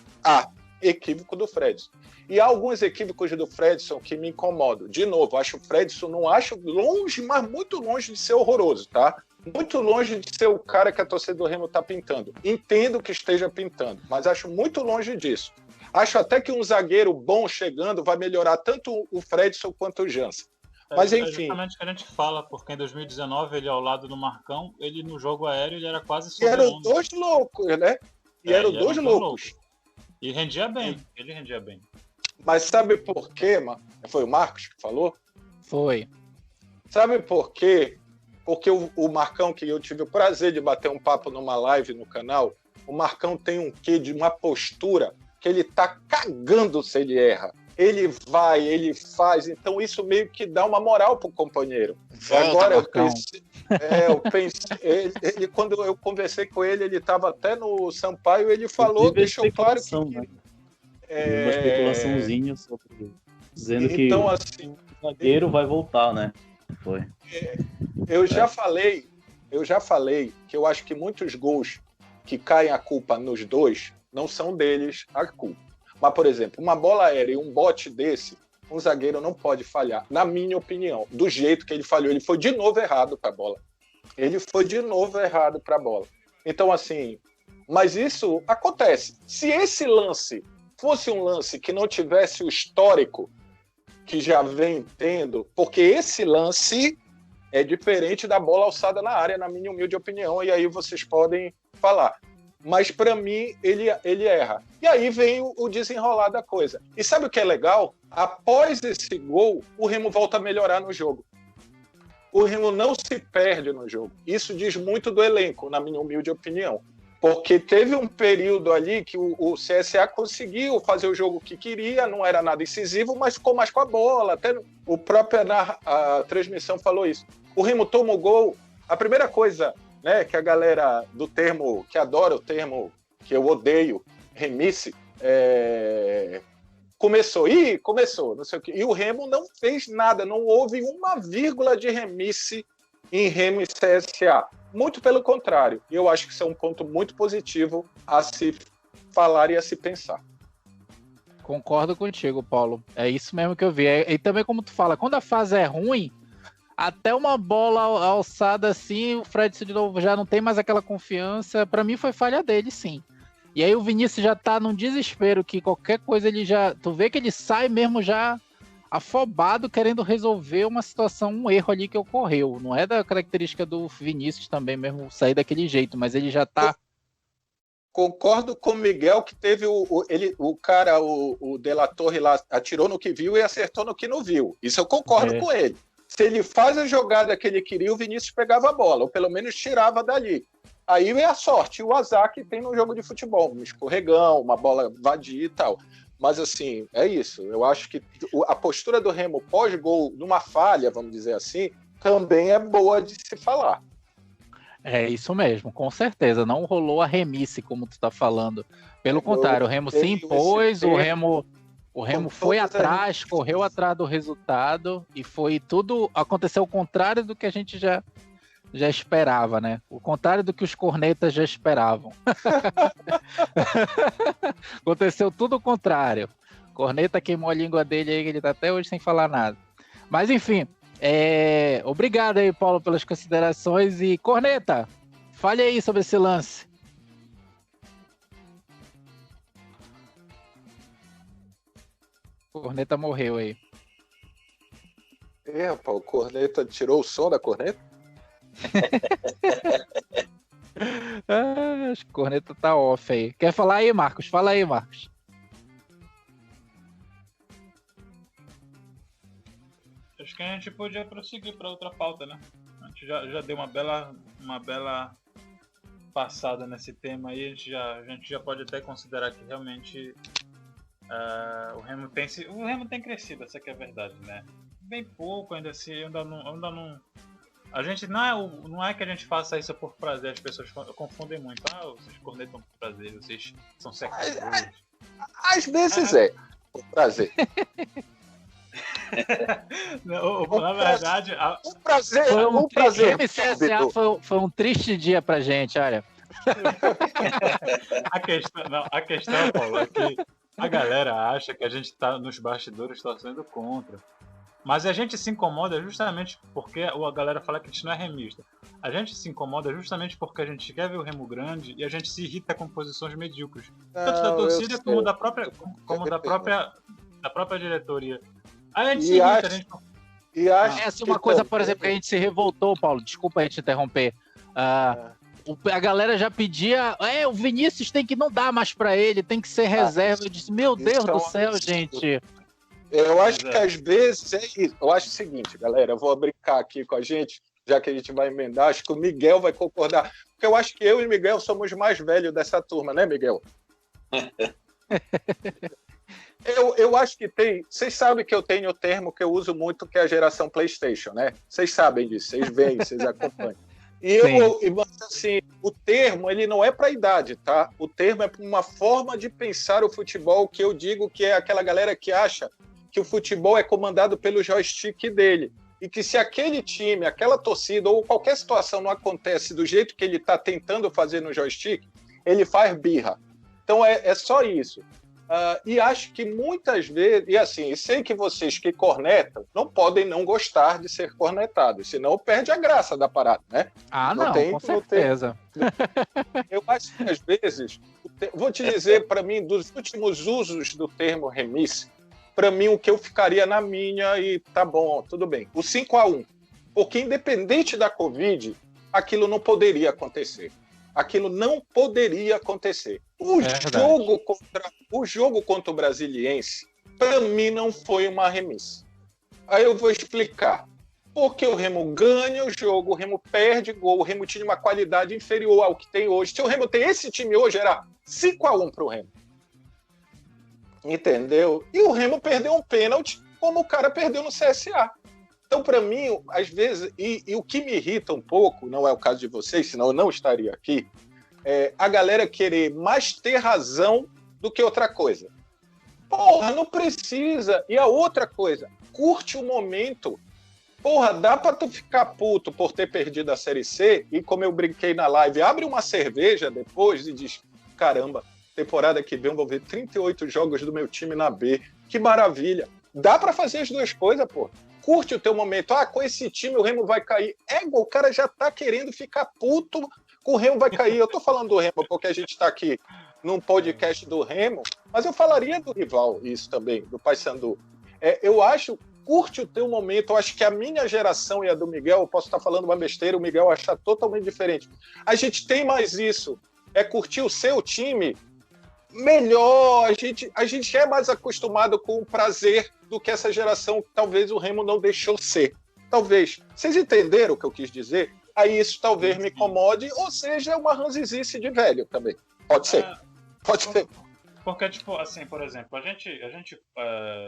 equívoco do Fredson. E há alguns equívocos do Fredson que me incomodam. De novo, acho o Fredson, não acho longe, mas muito longe de ser horroroso, tá? Muito longe de ser o cara que a torcida do Remo está pintando. Entendo que esteja pintando, mas acho muito longe disso. Acho até que um zagueiro bom chegando vai melhorar tanto o Fredson quanto o Jansen. Mas enfim. É justamente o que a gente fala, porque em 2019 ele ao lado do Marcão, ele no jogo aéreo ele era quase E eram dois loucos, né? Eram dois loucos. E rendia bem, ele rendia bem. Mas sabe por quê, mano? Foi o Marcos que falou? Foi. Sabe por quê? porque o Marcão, que eu tive o prazer de bater um papo numa live no canal, o Marcão tem um quê de uma postura que ele tá cagando se ele erra. Ele vai, ele faz, então isso meio que dá uma moral pro companheiro. Volta, agora Marcão. eu pensei, ele, quando eu conversei com ele, ele estava até no Sampaio, ele falou, deixou claro que... Né? Uma especulaçãozinha sobre... dizendo então, que assim, o zagueiro vai voltar, né? Foi. Eu já falei que eu acho que muitos gols que caem a culpa nos dois não são deles a culpa. Mas, por exemplo, uma bola aérea e um bote desse, um zagueiro não pode falhar, na minha opinião. Do jeito que ele falhou, ele foi de novo errado para a bola. Então, assim, mas isso acontece. Se esse lance fosse um lance que não tivesse o histórico que já vem tendo, porque esse lance é diferente da bola alçada na área, na minha humilde opinião, e aí vocês podem falar. Mas, para mim, ele erra. E aí vem o desenrolar da coisa. E sabe o que é legal? Após esse gol, o Remo volta a melhorar no jogo. O Remo não se perde no jogo. Isso diz muito do elenco, na minha humilde opinião. Porque teve um período ali que o CSA conseguiu fazer o jogo que queria, não era nada incisivo, mas ficou mais com a bola. Até o próprio a transmissão falou isso. O Remo toma o gol, a primeira coisa, né, que a galera do termo, que adora o termo, que eu odeio, remice, começou, não sei o quê. E o Remo não fez nada, não houve uma vírgula de remice em Remo e CSA. Muito pelo contrário. E eu acho que isso é um ponto muito positivo a se falar e a se pensar. Concordo contigo, Paulo. É isso mesmo que eu vi. E também como tu fala, quando a fase é ruim, até uma bola alçada assim, o Fred de novo já não tem mais aquela confiança. Para mim foi falha dele, sim. E aí o Vinícius já tá num desespero que qualquer coisa ele já... Tu vê que ele sai mesmo já afobado, querendo resolver uma situação, um erro ali que ocorreu. Não é da característica do Vinícius também mesmo sair daquele jeito, mas ele já tá... Concordo com o Miguel que teve o cara, o De La Torre lá, atirou no que viu e acertou no que não viu. Isso eu concordo com ele. Se ele faz a jogada que ele queria, o Vinícius pegava a bola, ou pelo menos tirava dali. Aí é a sorte, o azar que tem no jogo de futebol, um escorregão, uma bola vadia e tal. Mas assim, é isso. Eu acho que a postura do Remo pós-gol, numa falha, vamos dizer assim, também é boa de se falar. É isso mesmo, com certeza. Não rolou a remice, como tu tá falando. Pelo contrário, o Remo se impôs, o Remo foi atrás, correu atrás do resultado e foi tudo... Aconteceu o contrário do que a gente já esperava, né? O contrário do que os cornetas já esperavam. Aconteceu tudo o contrário. Corneta queimou a língua dele aí, que ele tá até hoje sem falar nada. Mas enfim, obrigado aí, Paulo, pelas considerações. E Corneta, fale aí sobre esse lance. Corneta morreu aí. Rapaz, o Corneta tirou o som da corneta? Acho que o Corneta tá off aí. Quer falar aí, Marcos? Fala aí, Marcos. Acho que a gente podia prosseguir para outra pauta, né? A gente já deu uma bela passada nesse tema aí. A gente já pode até considerar que realmente o Remo tem crescido, essa que é a verdade, né? Bem pouco, ainda assim, ainda não. A gente não é que a gente faça isso por prazer, as pessoas confundem muito. Vocês cornetam por prazer, vocês são sexuais. Às vezes é por prazer. Na verdade, um prazer. MCSA foi um triste dia pra gente, olha. A questão, Paulo, é que a galera acha que a gente tá nos bastidores torcendo contra. Mas a gente se incomoda justamente porque a galera fala que a gente não é remista. A gente se incomoda justamente porque a gente quer ver o Remo grande e a gente se irrita com posições medíocres. Tanto da torcida como da própria diretoria. A gente se irrita, Essa é uma coisa, por exemplo, que a gente se revoltou, Paulo. Desculpa aí te interromper. A galera já pedia, o Vinícius tem que não dar mais pra ele, tem que ser reserva. Eu disse, meu Deus do céu, gente. Eu acho que às vezes é isso. Eu acho o seguinte, galera, eu vou brincar aqui com a gente. já que a gente vai emendar, acho que o Miguel vai concordar, porque eu acho que eu e o Miguel somos mais velhos dessa turma, né, Miguel? Eu acho que tem... Vocês sabem que eu tenho o termo que eu uso muito, que é a geração PlayStation, né? Vocês sabem disso, vocês veem, vocês acompanham. E assim, o termo, ele não é para a idade, tá? O termo é para uma forma de pensar o futebol, que eu digo que é aquela galera que acha que o futebol é comandado pelo joystick dele. E que se aquele time, aquela torcida ou qualquer situação não acontece do jeito que ele está tentando fazer no joystick, ele faz birra. Então é só isso. E acho que muitas vezes, e assim, sei que vocês que cornetam não podem não gostar de ser cornetados, senão perde a graça da parada, né? Com certeza. Eu acho que às vezes, vou te dizer, para mim, dos últimos usos do termo remiss, para mim o que eu ficaria na minha, e tá bom, tudo bem, o 5-1, porque independente da Covid, aquilo não poderia acontecer. Aquilo não poderia acontecer. O jogo contra o Brasiliense, para mim, não foi uma remissa. Aí eu vou explicar. Porque o Remo ganha o jogo, o Remo perde gol, o Remo tinha uma qualidade inferior ao que tem hoje. Se o Remo tem esse time hoje, era 5-1 para o Remo. Entendeu? E o Remo perdeu um pênalti, como o cara perdeu no CSA. Então, para mim, às vezes, e o que me irrita um pouco, não é o caso de vocês, senão eu não estaria aqui, é a galera querer mais ter razão do que outra coisa. Porra, não precisa. E a outra coisa, curte o momento. Porra, dá pra tu ficar puto por ter perdido a Série C e, como eu brinquei na live, abre uma cerveja depois e diz, caramba, temporada que vem eu vou ver 38 jogos do meu time na B. Que maravilha. Dá pra fazer as duas coisas, pô. Curte o teu momento. Com esse time o Remo vai cair. O cara já tá querendo ficar puto com o Remo vai cair. Eu tô falando do Remo porque a gente tá aqui num podcast do Remo, mas eu falaria do rival isso também, do Paysandu. Eu acho, curte o teu momento. Eu acho que a minha geração e a do Miguel, eu posso estar falando uma besteira, o Miguel achar totalmente diferente. A gente tem mais isso. É curtir o seu time melhor. A gente é mais acostumado com o prazer do que essa geração que talvez o Remo não deixou ser. Talvez. Vocês entenderam o que eu quis dizer? Aí isso talvez me incomode, ou seja, uma ranzizice de velho também. Pode ser. Pode ser. Porque, tipo, assim, por exemplo, a gente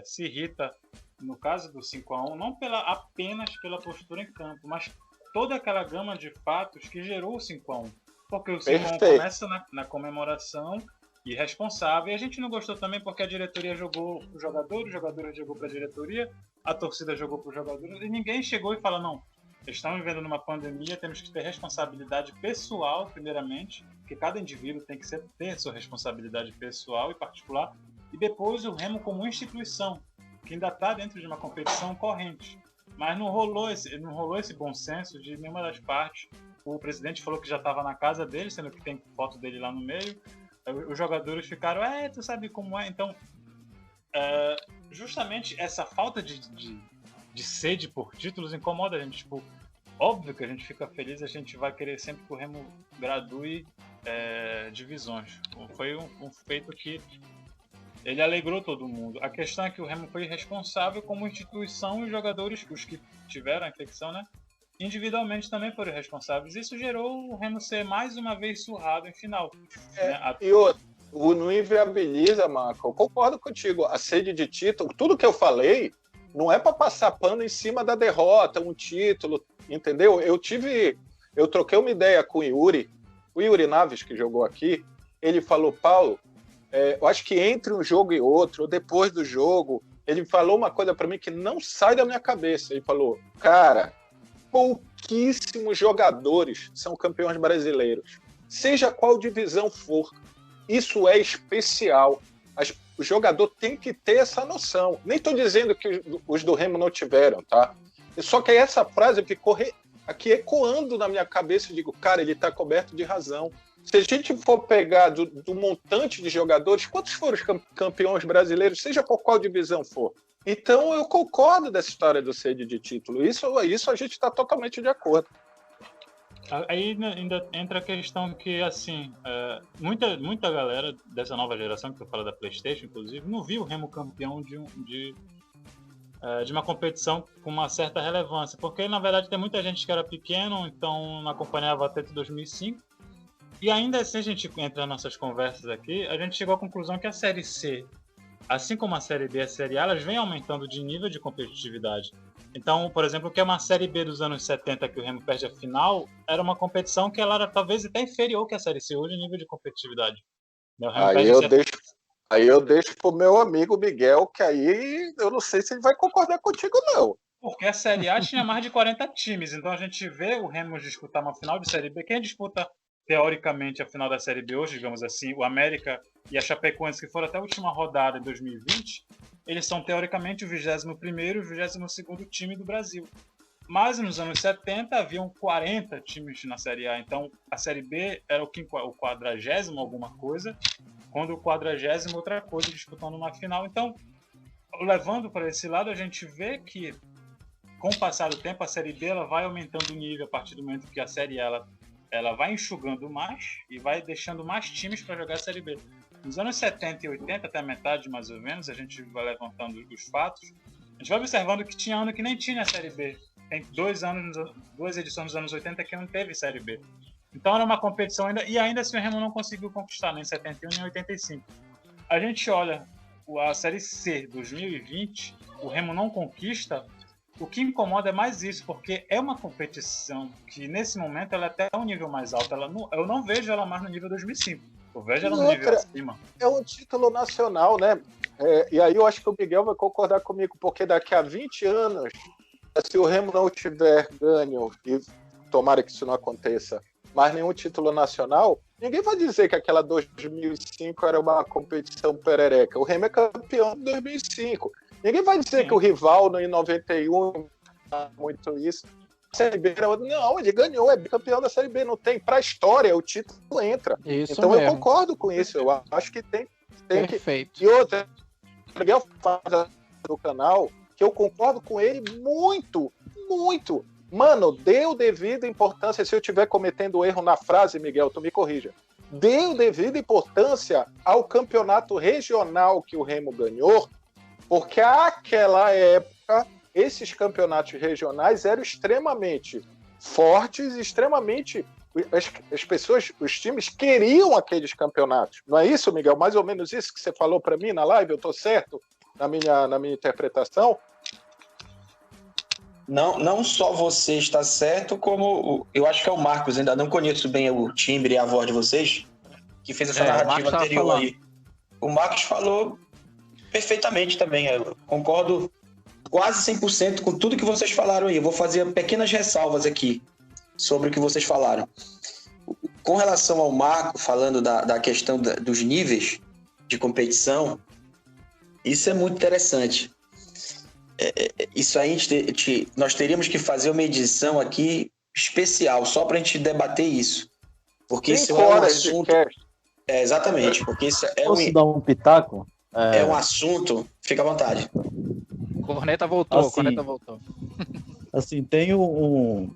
se irrita, no caso do 5-1, não apenas pela postura em campo, mas toda aquela gama de fatos que gerou o 5-1. Porque o 5-1 começa na comemoração irresponsável, e a gente não gostou também porque a diretoria jogou para os jogadores jogou para a diretoria, a torcida jogou para os jogadores, e ninguém chegou e fala, não, estamos vivendo numa pandemia, temos que ter responsabilidade pessoal, primeiramente, porque cada indivíduo tem que ter sua responsabilidade pessoal e particular, e depois o Remo como instituição, que ainda está dentro de uma competição corrente. Mas não rolou esse bom senso de nenhuma das partes. O presidente falou que já estava na casa dele, sendo que tem foto dele lá no meio. Os jogadores ficaram, tu sabe como é? Então, justamente essa falta de sede por títulos incomoda a gente. Tipo, óbvio que a gente fica feliz, a gente vai querer sempre que o Remo gradue divisões. Foi um feito que ele alegrou todo mundo. A questão é que o Remo foi responsável como instituição e os jogadores, os que tiveram a infecção, né? Individualmente também foram responsáveis. Isso gerou o Remo ser mais uma vez surrado em final. Né? E não inviabiliza, Marco. Eu concordo contigo. A sede de título, tudo que eu falei, não é para passar pano em cima da derrota, um título, entendeu? Eu troquei uma ideia com o Yuri Naves, que jogou aqui. Ele falou, Paulo, eu acho que entre um jogo e outro, ou depois do jogo, ele falou uma coisa para mim que não sai da minha cabeça. Ele falou, cara, pouquíssimos jogadores são campeões brasileiros, seja qual divisão for. Isso é especial. O jogador tem que ter essa noção. Nem estou dizendo que os do Remo não tiveram, tá? Só que essa frase ficou aqui ecoando na minha cabeça. Eu digo, cara, ele está coberto de razão. Se a gente for pegar do montante de jogadores, quantos foram os campeões brasileiros, seja por qual divisão for? Então, eu concordo dessa história do sede de título. Isso a gente está totalmente de acordo. Aí ainda entra a questão que, assim, muita galera dessa nova geração, que eu falo da PlayStation, inclusive, não viu o Remo campeão de uma competição com uma certa relevância, porque na verdade tem muita gente que era pequeno, então não acompanhava até 2005, e ainda assim a gente entra nas nossas conversas aqui, a gente chegou à conclusão que a Série C, assim como a Série B e a Série A, elas vêm aumentando de nível de competitividade. Então, por exemplo, o que é uma Série B dos anos 70 que o Remo perde a final, era uma competição que ela era talvez até inferior que a Série C hoje em nível de competitividade. Aí eu deixo pro meu amigo Miguel, que aí eu não sei se ele vai concordar contigo, não. Porque a Série A tinha mais de 40 times, então a gente vê o Remo disputar uma final de Série B. Quem disputa, teoricamente, a final da Série B hoje, digamos assim, o América e a Chapecoense, que foram até a última rodada em 2020, eles são, teoricamente, o 21º e o 22º time do Brasil. Mas nos anos 70 haviam 40 times na Série A, então a Série B era o 40º alguma coisa, quando o 40º outra coisa, disputando uma final. Então, levando para esse lado, a gente vê que, com o passar do tempo, a Série B ela vai aumentando o nível a partir do momento que a Série A ela vai enxugando mais e vai deixando mais times para jogar a Série B. Nos anos 70 e 80, até a metade mais ou menos, a gente vai levantando os fatos, a gente vai observando que tinha ano que nem tinha a Série B. Tem 2 edições dos anos 80 que não teve Série B. Então era uma competição ainda assim o Remo não conseguiu conquistar, nem em 71 nem em 85. A gente olha a Série C 2020, o Remo não conquista, o que incomoda é mais isso, porque é uma competição que nesse momento ela até é um nível mais alto. Eu não vejo ela mais no nível 2005. Eu vejo ela no nível acima. É um título nacional, né? E aí eu acho que o Miguel vai concordar comigo, porque daqui a 20 anos, se o Remo não tiver ganho, e tomara que isso não aconteça, mais nenhum título nacional, ninguém vai dizer que aquela 2005 era uma competição perereca. O Remo é campeão de 2005. Ninguém vai dizer que o rival em 91 muito isso. A Série B não, ele ganhou, é campeão da Série B, não tem. Para a história, o título entra. Isso então mesmo. Eu concordo com isso. Eu acho que tem Perfeito. que. E outra, o Miguel faz no canal que eu concordo com ele muito, muito. Mano, deu devida importância. Se eu estiver cometendo erro na frase, Miguel, tu me corrija. Deu devida importância ao campeonato regional que o Remo ganhou, porque naquela época esses campeonatos regionais eram extremamente fortes, extremamente... As pessoas, os times queriam aqueles campeonatos. Não é isso, Miguel? Mais ou menos isso que você falou para mim na live? Eu estou certo na minha interpretação? Não só você está certo, como eu acho que é o Marcos, ainda não conheço bem o timbre e a voz de vocês, que fez essa narrativa anterior aí. O Marcos falou perfeitamente também, eu concordo quase 100% com tudo que vocês falaram aí. Eu vou fazer pequenas ressalvas aqui sobre o que vocês falaram. Com relação ao Marco, falando da questão dos níveis de competição, isso é muito interessante. Isso aí nós teríamos que fazer uma edição aqui especial, só para a gente debater isso. Porque isso é um assunto... exatamente, porque isso Posso dar um pitaco? É um assunto... Fica à vontade. Corneta voltou, assim, Corneta voltou. Assim, tem uma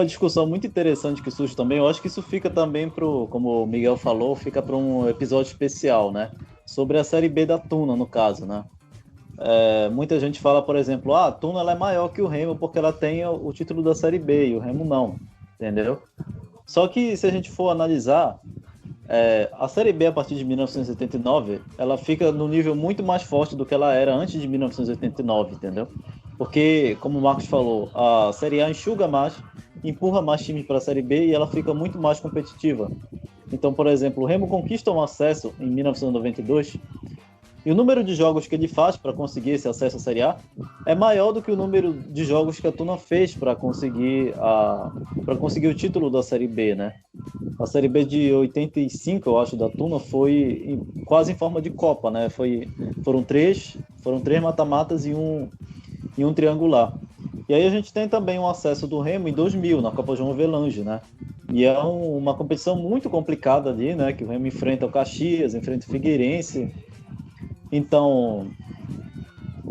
discussão muito interessante que surge também. Eu acho que isso fica também como o Miguel falou, fica para um episódio especial, né? Sobre a Série B da Tuna, no caso, né? Muita gente fala, por exemplo, a Tuna ela é maior que o Remo porque ela tem o título da Série B e o Remo não, entendeu? Só que se a gente for analisar, a Série B a partir de 1989, ela fica no nível muito mais forte do que ela era antes de 1989, entendeu? Porque, como o Marcos falou, a Série A enxuga mais, empurra mais times para a Série B e ela fica muito mais competitiva. Então, por exemplo, o Remo conquista um acesso em 1992 e o número de jogos que ele faz para conseguir esse acesso à Série A é maior do que o número de jogos que a Tuna fez para conseguir o título da Série B, né? A Série B de 85, eu acho, da Tuna foi quase em forma de Copa, né? Foram três mata-matas e um triangular. E aí a gente tem também um acesso do Remo em 2000, na Copa João Avelange, né? E é uma competição muito complicada ali, né? Que o Remo enfrenta o Caxias, enfrenta o Figueirense. Então,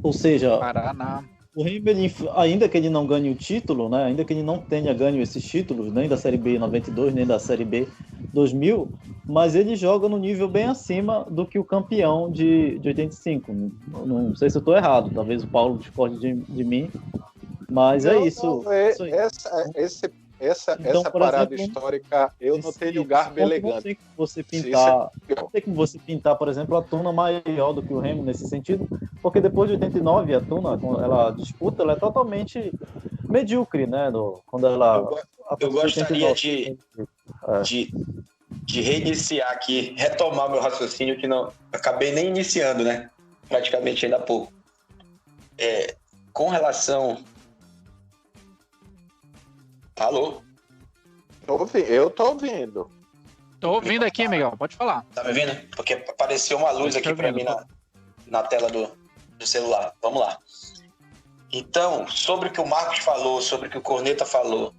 ou seja, Paraná. O Remo, ainda que ele não ganhe o título, né? Ainda que ele não tenha ganho esses títulos, nem da Série B 92, nem da Série B 2000, mas ele joga no nível bem acima do que o campeão de 85. Não sei se eu estou errado, talvez o Paulo discorde de mim, mas é isso. Isso aí. Essa parada exemplo, histórica, eu não tenho garbo elegante. Não tem como você pintar, por exemplo, a Tuna maior do que o Remo nesse sentido, porque depois de 89, a Tuna, quando ela disputa, ela é totalmente medíocre, né? Quando ela... Eu gostaria de reiniciar aqui, retomar meu raciocínio, que não acabei nem iniciando, né? Praticamente ainda há pouco. Com relação... Alô? Eu tô ouvindo. Tô ouvindo aqui, Miguel. Pode falar. Tá me ouvindo? Porque apareceu uma luz aqui para mim na tela do celular. Vamos lá. Então, sobre o que o Marcos falou, sobre o que o Corneta falou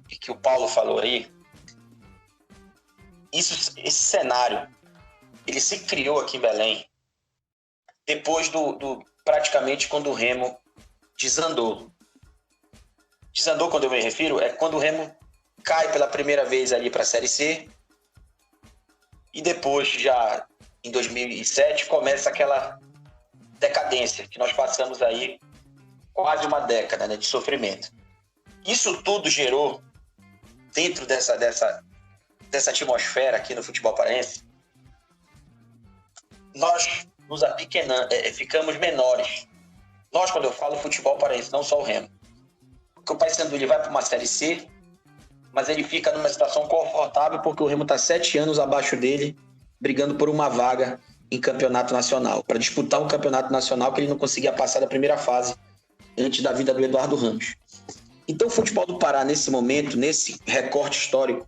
e que o Paulo falou aí, esse cenário, ele se criou aqui em Belém depois praticamente quando o Remo desandou. Desandou, quando eu me refiro, é quando o Remo cai pela primeira vez ali para a Série C e depois, já em 2007, começa aquela decadência que nós passamos aí quase uma década, né, de sofrimento. Isso tudo gerou, dentro dessa atmosfera aqui no futebol paraense, nós nos apequenamos, ficamos menores. Nós, quando eu falo futebol paraense, não só o Remo. Porque o Paysandu ele vai para uma Série C, mas ele fica numa situação confortável porque o Remo está 7 anos abaixo dele, brigando por uma vaga em campeonato nacional, para disputar um campeonato nacional que ele não conseguia passar da primeira fase antes da vida do Eduardo Ramos. Então o futebol do Pará, nesse momento, nesse recorte histórico,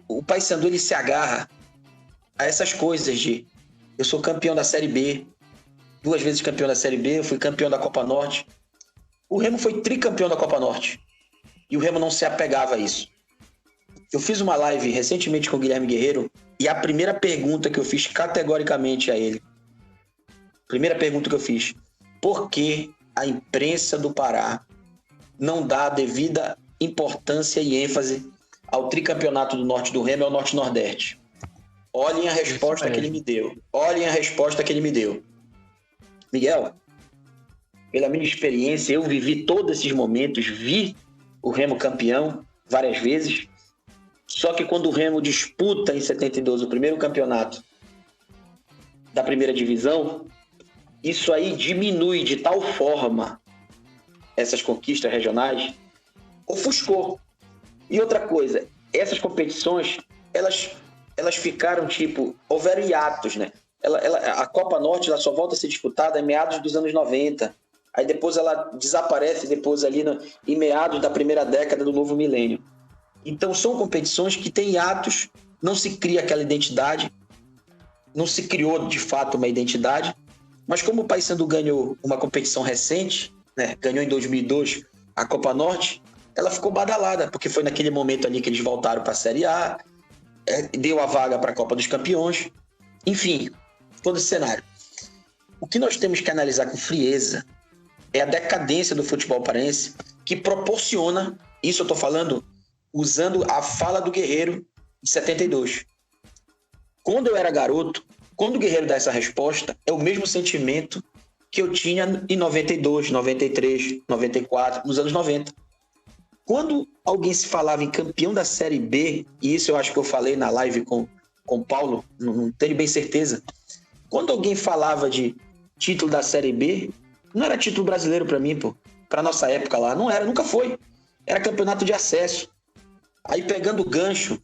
o Paysandu ele se agarra a essas coisas de eu sou campeão da Série B, 2 vezes campeão da Série B, eu fui campeão da Copa Norte. O Remo foi tricampeão da Copa Norte e o Remo não se apegava a isso. Eu fiz uma live recentemente com o Guilherme Guerreiro e a primeira pergunta que eu fiz categoricamente a ele, por que a imprensa do Pará não dá a devida importância e ênfase ao tricampeonato do Norte do Remo e ao Norte-Nordeste? Olhem a resposta que ele me deu. Miguel, pela minha experiência, eu vivi todos esses momentos, vi o Remo campeão várias vezes, só que quando o Remo disputa em 72 o primeiro campeonato da primeira divisão, isso aí diminui de tal forma essas conquistas regionais, ofuscou. E outra coisa, essas competições, elas ficaram houveram hiatos, né? A Copa Norte ela só volta a ser disputada em meados dos anos 90. Aí depois ela desaparece ali em meados da primeira década do novo milênio. Então são competições que têm hiatos, não se cria aquela identidade, não se criou de fato uma identidade, mas como o Paysandu ganhou uma competição recente, né, ganhou em 2002 a Copa Norte, ela ficou badalada, porque foi naquele momento ali que eles voltaram para a Série A, deu a vaga para a Copa dos Campeões, enfim, todo esse cenário. O que nós temos que analisar com frieza é a decadência do futebol paraense que proporciona, isso eu estou falando usando a fala do Guerreiro de 72. Quando eu era garoto, quando o Guerreiro dá essa resposta, é o mesmo sentimento que eu tinha em 92, 93, 94, nos anos 90. Quando alguém se falava em campeão da Série B, e isso eu acho que eu falei na live com o Paulo, não tenho bem certeza, quando alguém falava de título da Série B, não era título brasileiro para mim, para nossa época lá, não era, nunca foi. Era campeonato de acesso. Aí pegando o gancho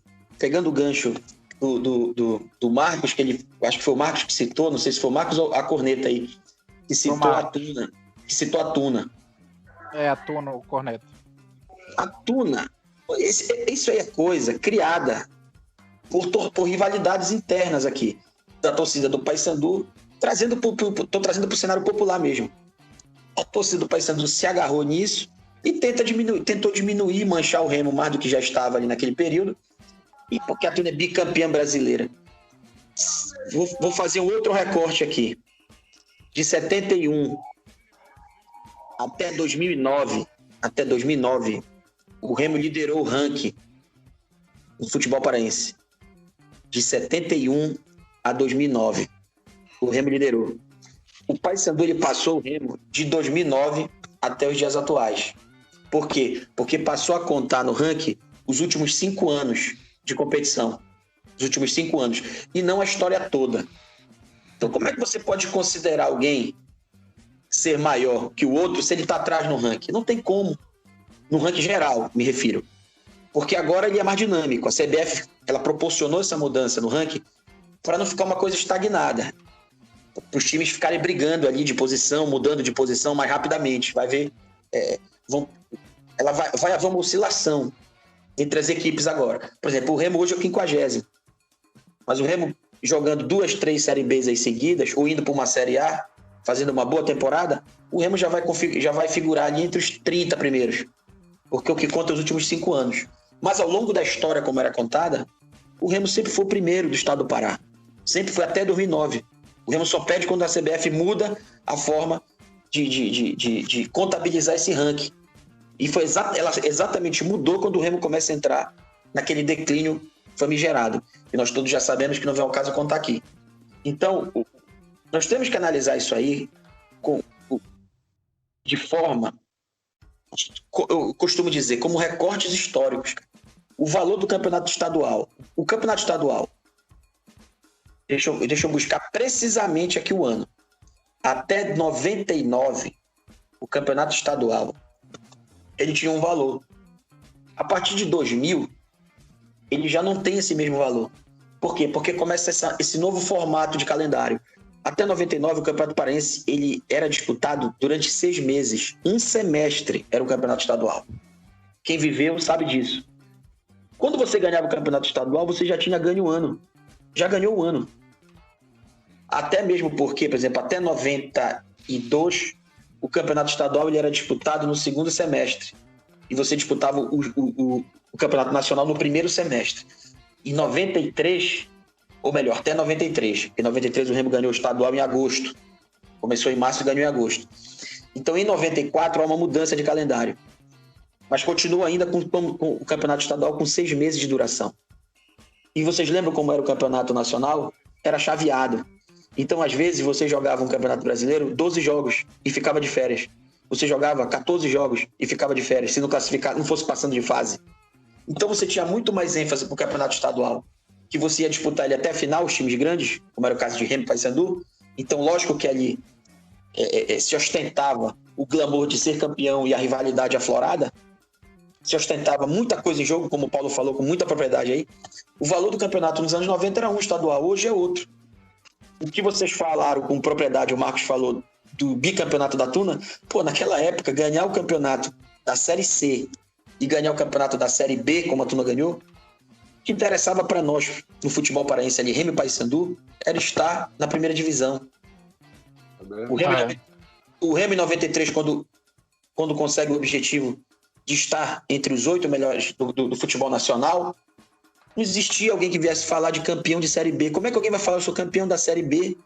do Marcos, acho que foi o Marcos que citou, não sei se foi o Marcos ou a Corneta aí, que citou a Tuna. É, a Tuna, o Corneta. A Tuna, isso aí é coisa criada por rivalidades internas aqui, da torcida do Paysandu, tô trazendo para o cenário popular mesmo. A torcida do Paysandu se agarrou nisso e tentou diminuir, manchar o Remo mais do que já estava ali naquele período, e porque a Tuna é bicampeã brasileira. Vou fazer um outro recorte aqui. De 71 até 2009, o Remo liderou o ranking do futebol paraense. De 71 a 2009, o Remo liderou. O Paysandu ele passou o Remo de 2009 até os dias atuais. Por quê? Porque passou a contar no ranking os últimos 5 anos de competição. Os últimos 5 anos. E não a história toda. Então, como é que você pode considerar alguém ser maior que o outro se ele está atrás no ranking? Não tem como. No ranking geral, me refiro. Porque agora ele é mais dinâmico. A CBF ela proporcionou essa mudança no ranking para não ficar uma coisa estagnada. Para os times ficarem brigando ali de posição, mudando de posição mais rapidamente. Vai ver... vai haver uma oscilação entre as equipes agora. Por exemplo, o Remo hoje é o 50º. Mas o Remo jogando 2, 3 Série Bs aí seguidas, ou indo para uma Série A, fazendo uma boa temporada, o Remo já vai figurar ali entre os 30 primeiros. Porque é o que conta os últimos 5 anos. Mas ao longo da história, como era contada, o Remo sempre foi o primeiro do estado do Pará. Sempre foi até 2009. O Remo só perde quando a CBF muda a forma de contabilizar esse ranking. E ela exatamente mudou quando o Remo começa a entrar naquele declínio famigerado. E nós todos já sabemos que não vem ao caso contar aqui. Então, nós temos que analisar isso aí de forma, eu costumo dizer, como recortes históricos. O valor do campeonato estadual. O campeonato estadual, deixa eu buscar precisamente aqui o ano. Até 99, o campeonato estadual, ele tinha um valor. A partir de 2000, ele já não tem esse mesmo valor. Por quê? Porque começa esse novo formato de calendário. Até 99, o Campeonato Paraense ele era disputado durante 6 meses. Um semestre era o Campeonato Estadual. Quem viveu sabe disso. Quando você ganhava o Campeonato Estadual, você já tinha ganho o ano. Já ganhou o ano. Até mesmo porque, por exemplo, até 92, o Campeonato Estadual ele era disputado no segundo semestre. E você disputava o Campeonato Nacional no primeiro semestre. Em 93, ou melhor, até 93. Em 93 o Remo ganhou o estadual em agosto. Começou em março e ganhou em agosto. Então em 94 há uma mudança de calendário. Mas continua ainda com o Campeonato Estadual com 6 meses de duração. E vocês lembram como era o Campeonato Nacional? Era chaveado. Então às vezes você jogava um Campeonato Brasileiro 12 jogos e ficava de férias. Você jogava 14 jogos e ficava de férias, se não fosse passando de fase. Então você tinha muito mais ênfase para o campeonato estadual, que você ia disputar ele até a final, os times grandes, como era o caso de Remo e Paysandu. Então, lógico que ali se ostentava o glamour de ser campeão e a rivalidade aflorada, se ostentava muita coisa em jogo, como o Paulo falou com muita propriedade aí. O valor do campeonato nos anos 90 era um estadual, hoje é outro. O que vocês falaram com propriedade, o Marcos falou do bicampeonato da Tuna, naquela época, ganhar o campeonato da Série C e ganhar o campeonato da Série B, como a Tuna ganhou, o que interessava para nós no futebol paraense ali, Remo e Paysandu, era estar na primeira divisão. O Remo em 93, quando consegue o objetivo de estar entre os 8 melhores do futebol nacional, não existia alguém que viesse falar de campeão de Série B. Como é que alguém vai falar eu sou campeão da Série B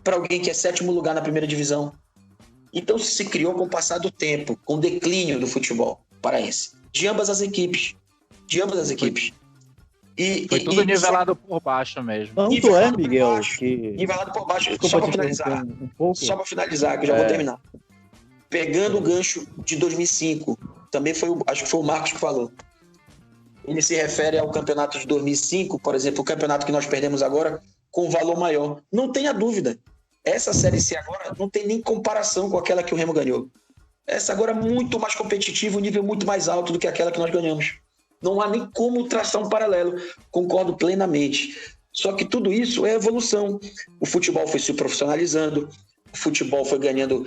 para alguém que é 7º lugar na primeira divisão? Então se criou com o passar do tempo, com o declínio do futebol paraense, de ambas as equipes. Foi tudo nivelado por baixo mesmo. Tanto é, Miguel, nivelado por baixo. Desculpa Só para finalizar, que eu já vou terminar. Pegando o gancho de 2005, também acho que foi o Marcos que falou. Ele se refere ao campeonato de 2005, por exemplo, o campeonato que nós perdemos agora, com valor maior. Não tenha dúvida. Essa Série C agora não tem nem comparação com aquela que o Remo ganhou. Essa agora é muito mais competitiva, um nível muito mais alto do que aquela que nós ganhamos. Não há nem como traçar um paralelo. Concordo plenamente. Só que tudo isso é evolução. O futebol foi se profissionalizando, o futebol foi ganhando...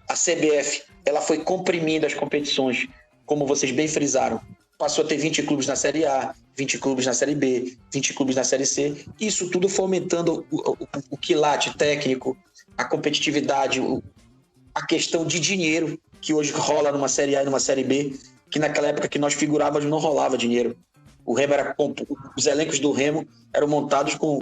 a CBF ela foi comprimindo as competições, como vocês bem frisaram. Passou a ter 20 clubes na Série A, 20 clubes na Série B, 20 clubes na Série C. Isso tudo fomentando o quilate técnico, a competitividade, a questão de dinheiro que hoje rola numa Série A e numa Série B, que naquela época que nós figurávamos não rolava dinheiro. Os elencos do Remo eram montados com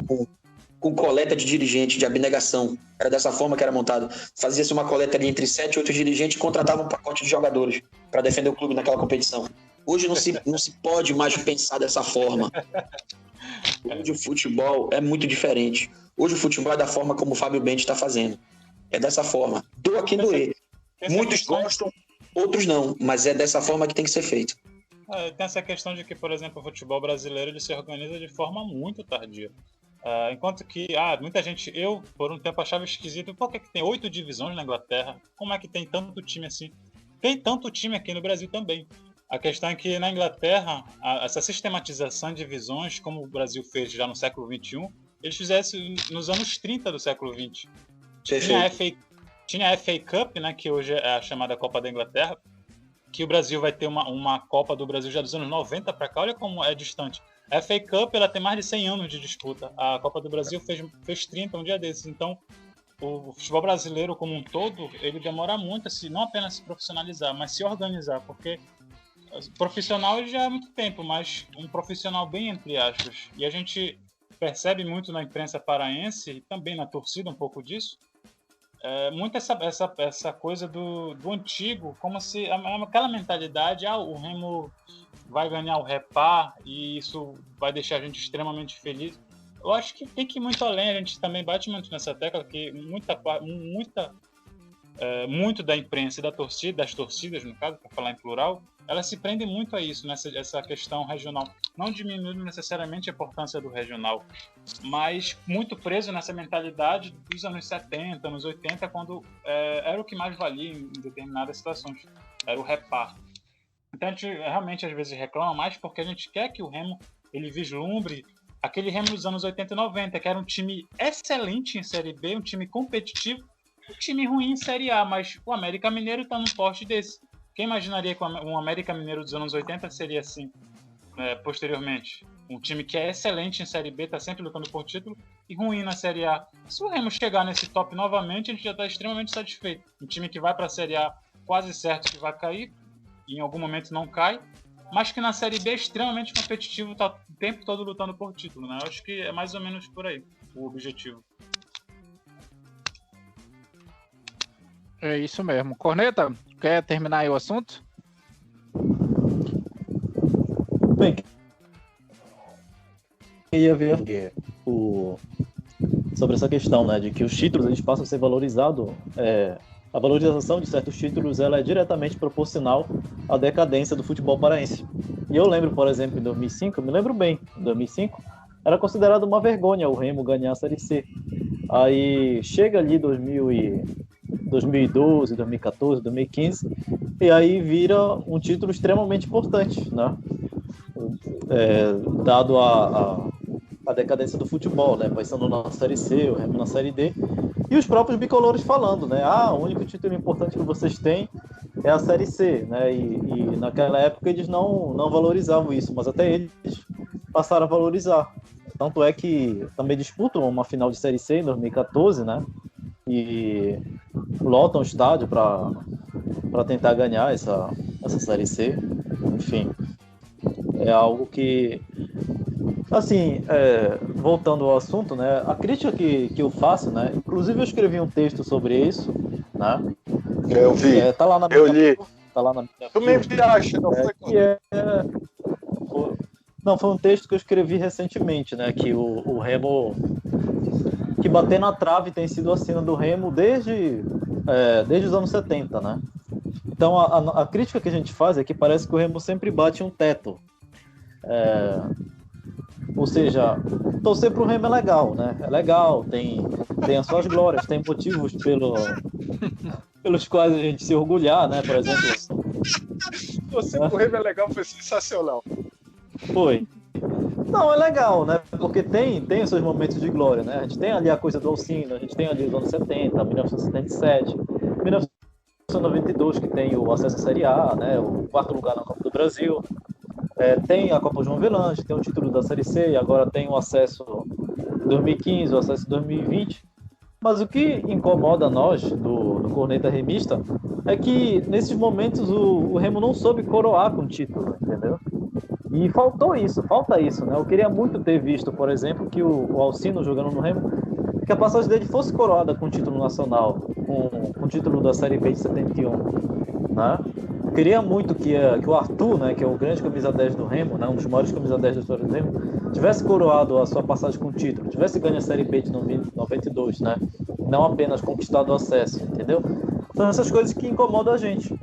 com coleta de dirigente, de abnegação. Era dessa forma que era montado. Fazia-se uma coleta ali entre 7 e 8 dirigentes e contratava um pacote de jogadores para defender o clube naquela competição. Hoje não se pode mais pensar dessa forma. Hoje o futebol é muito diferente. Hoje o futebol é da forma como o Fábio Bente está fazendo. É dessa forma. Doa quem doer. Muitos gostam, outros não. Mas é dessa forma que tem que ser feito. Tem essa questão de que, por exemplo, o futebol brasileiro ele se organiza de forma muito tardia. Enquanto que muita gente, eu por um tempo achava esquisito, por que tem 8 divisões na Inglaterra? Como é que tem tanto time assim? Tem tanto time aqui no Brasil também. A questão é que na Inglaterra, essa sistematização de divisões, como o Brasil fez já no século XXI, eles fizeram isso nos anos 30 do século XX. Tinha a FA Cup, né, que hoje é a chamada Copa da Inglaterra, que o Brasil vai ter uma Copa do Brasil já dos anos 90 para cá, olha como é distante. A FA Cup ela tem mais de 100 anos de disputa. A Copa do Brasil fez 30 um dia desses. Então, o futebol brasileiro como um todo, ele demora muito, não apenas se profissionalizar, mas se organizar, porque profissional ele já é há muito tempo, mas um profissional bem entre aspas. E a gente percebe muito na imprensa paraense, e também na torcida um pouco disso, muito essa coisa do antigo, como se aquela mentalidade, o Remo vai ganhar o Repar e isso vai deixar a gente extremamente feliz. Eu acho que tem que ir muito além, a gente também bate muito nessa tecla que muito da imprensa e das torcidas, no caso, para falar em plural, elas se prendem muito a isso, essa questão regional. Não diminuindo necessariamente a importância do regional, mas muito preso nessa mentalidade dos anos 70, anos 80, quando era o que mais valia em determinadas situações, era o Repar. Então a gente realmente às vezes reclama mais porque a gente quer que o Remo ele vislumbre aquele Remo dos anos 80 e 90, que era um time excelente em Série B, um time competitivo, um time ruim em Série A, mas o América Mineiro está num poste desse. Quem imaginaria que um América Mineiro dos anos 80 seria assim, posteriormente? Um time que é excelente em Série B, está sempre lutando por título, e ruim na Série A. Se o Remo chegar nesse top novamente, a gente já está extremamente satisfeito. Um time que vai para a Série A quase certo que vai cair, e em algum momento não cai, mas que na Série B é extremamente competitivo, está o tempo todo lutando por título, né? Eu acho que é mais ou menos por aí o objetivo. É isso mesmo. Corneta, quer terminar aí o assunto? Bem, eu ia ver sobre essa questão, né, de que os títulos eles passam a ser valorizados. A valorização de certos títulos ela é diretamente proporcional à decadência do futebol paraense. E eu lembro, por exemplo, em 2005, eu me lembro bem, em 2005, era considerado uma vergonha o Remo ganhar a Série C. Aí chega ali 2012, 2014, 2015, e aí vira um título extremamente importante, né? Dado a decadência do futebol, né? Pensando na Série C, o Remo na Série D, e os próprios bicolores falando, né? O único título importante que vocês têm é a Série C, né? E naquela época eles não valorizavam isso, mas até eles passaram a valorizar. Tanto é que também disputam uma final de Série C em 2014, né? E lotam o estádio para tentar ganhar essa Série C. Enfim, é algo que, assim, voltando ao assunto, né? A crítica que eu faço, né? Inclusive eu escrevi um texto sobre isso, né? Eu vi. Tá lá na eu li. Tá lá na minha Tu me enviaste, não foi? Não, foi um texto que eu escrevi recentemente, né? Que o Remo, que bater na trave tem sido a cena do Remo desde os anos 70, né? Então a crítica que a gente faz é que parece que o Remo sempre bate um teto. Ou seja, torcer pro Remo é legal, né? É legal, tem as suas glórias, tem motivos pelos quais a gente se orgulhar, né? Por exemplo... Torcer pro Remo é legal, foi sensacional. Foi. Não, é legal, né? Porque tem os seus momentos de glória, né? A gente tem ali a coisa do Alcino, a gente tem ali os anos 70, 1977, 1992, que tem o acesso à Série A, né? O 4º lugar na Copa do Brasil. Tem a Copa João Avelange, tem o título da Série C, e agora tem o acesso em 2015, o acesso em 2020. Mas o que incomoda nós, do Corneta Remista, é que nesses momentos o Remo não soube coroar com o título, entendeu? E falta isso, né? Eu queria muito ter visto, por exemplo, que o Alcino jogando no Remo, que a passagem dele fosse coroada com o título nacional, com o título da Série B de 71, né? Eu queria muito que o Arthur, né, que é o grande camisa 10 do Remo, né, um dos maiores camisa 10 da história do Remo, tivesse coroado a sua passagem com o título, tivesse ganho a Série B de 92, né? Não apenas conquistado o acesso, entendeu? São essas coisas que incomodam a gente.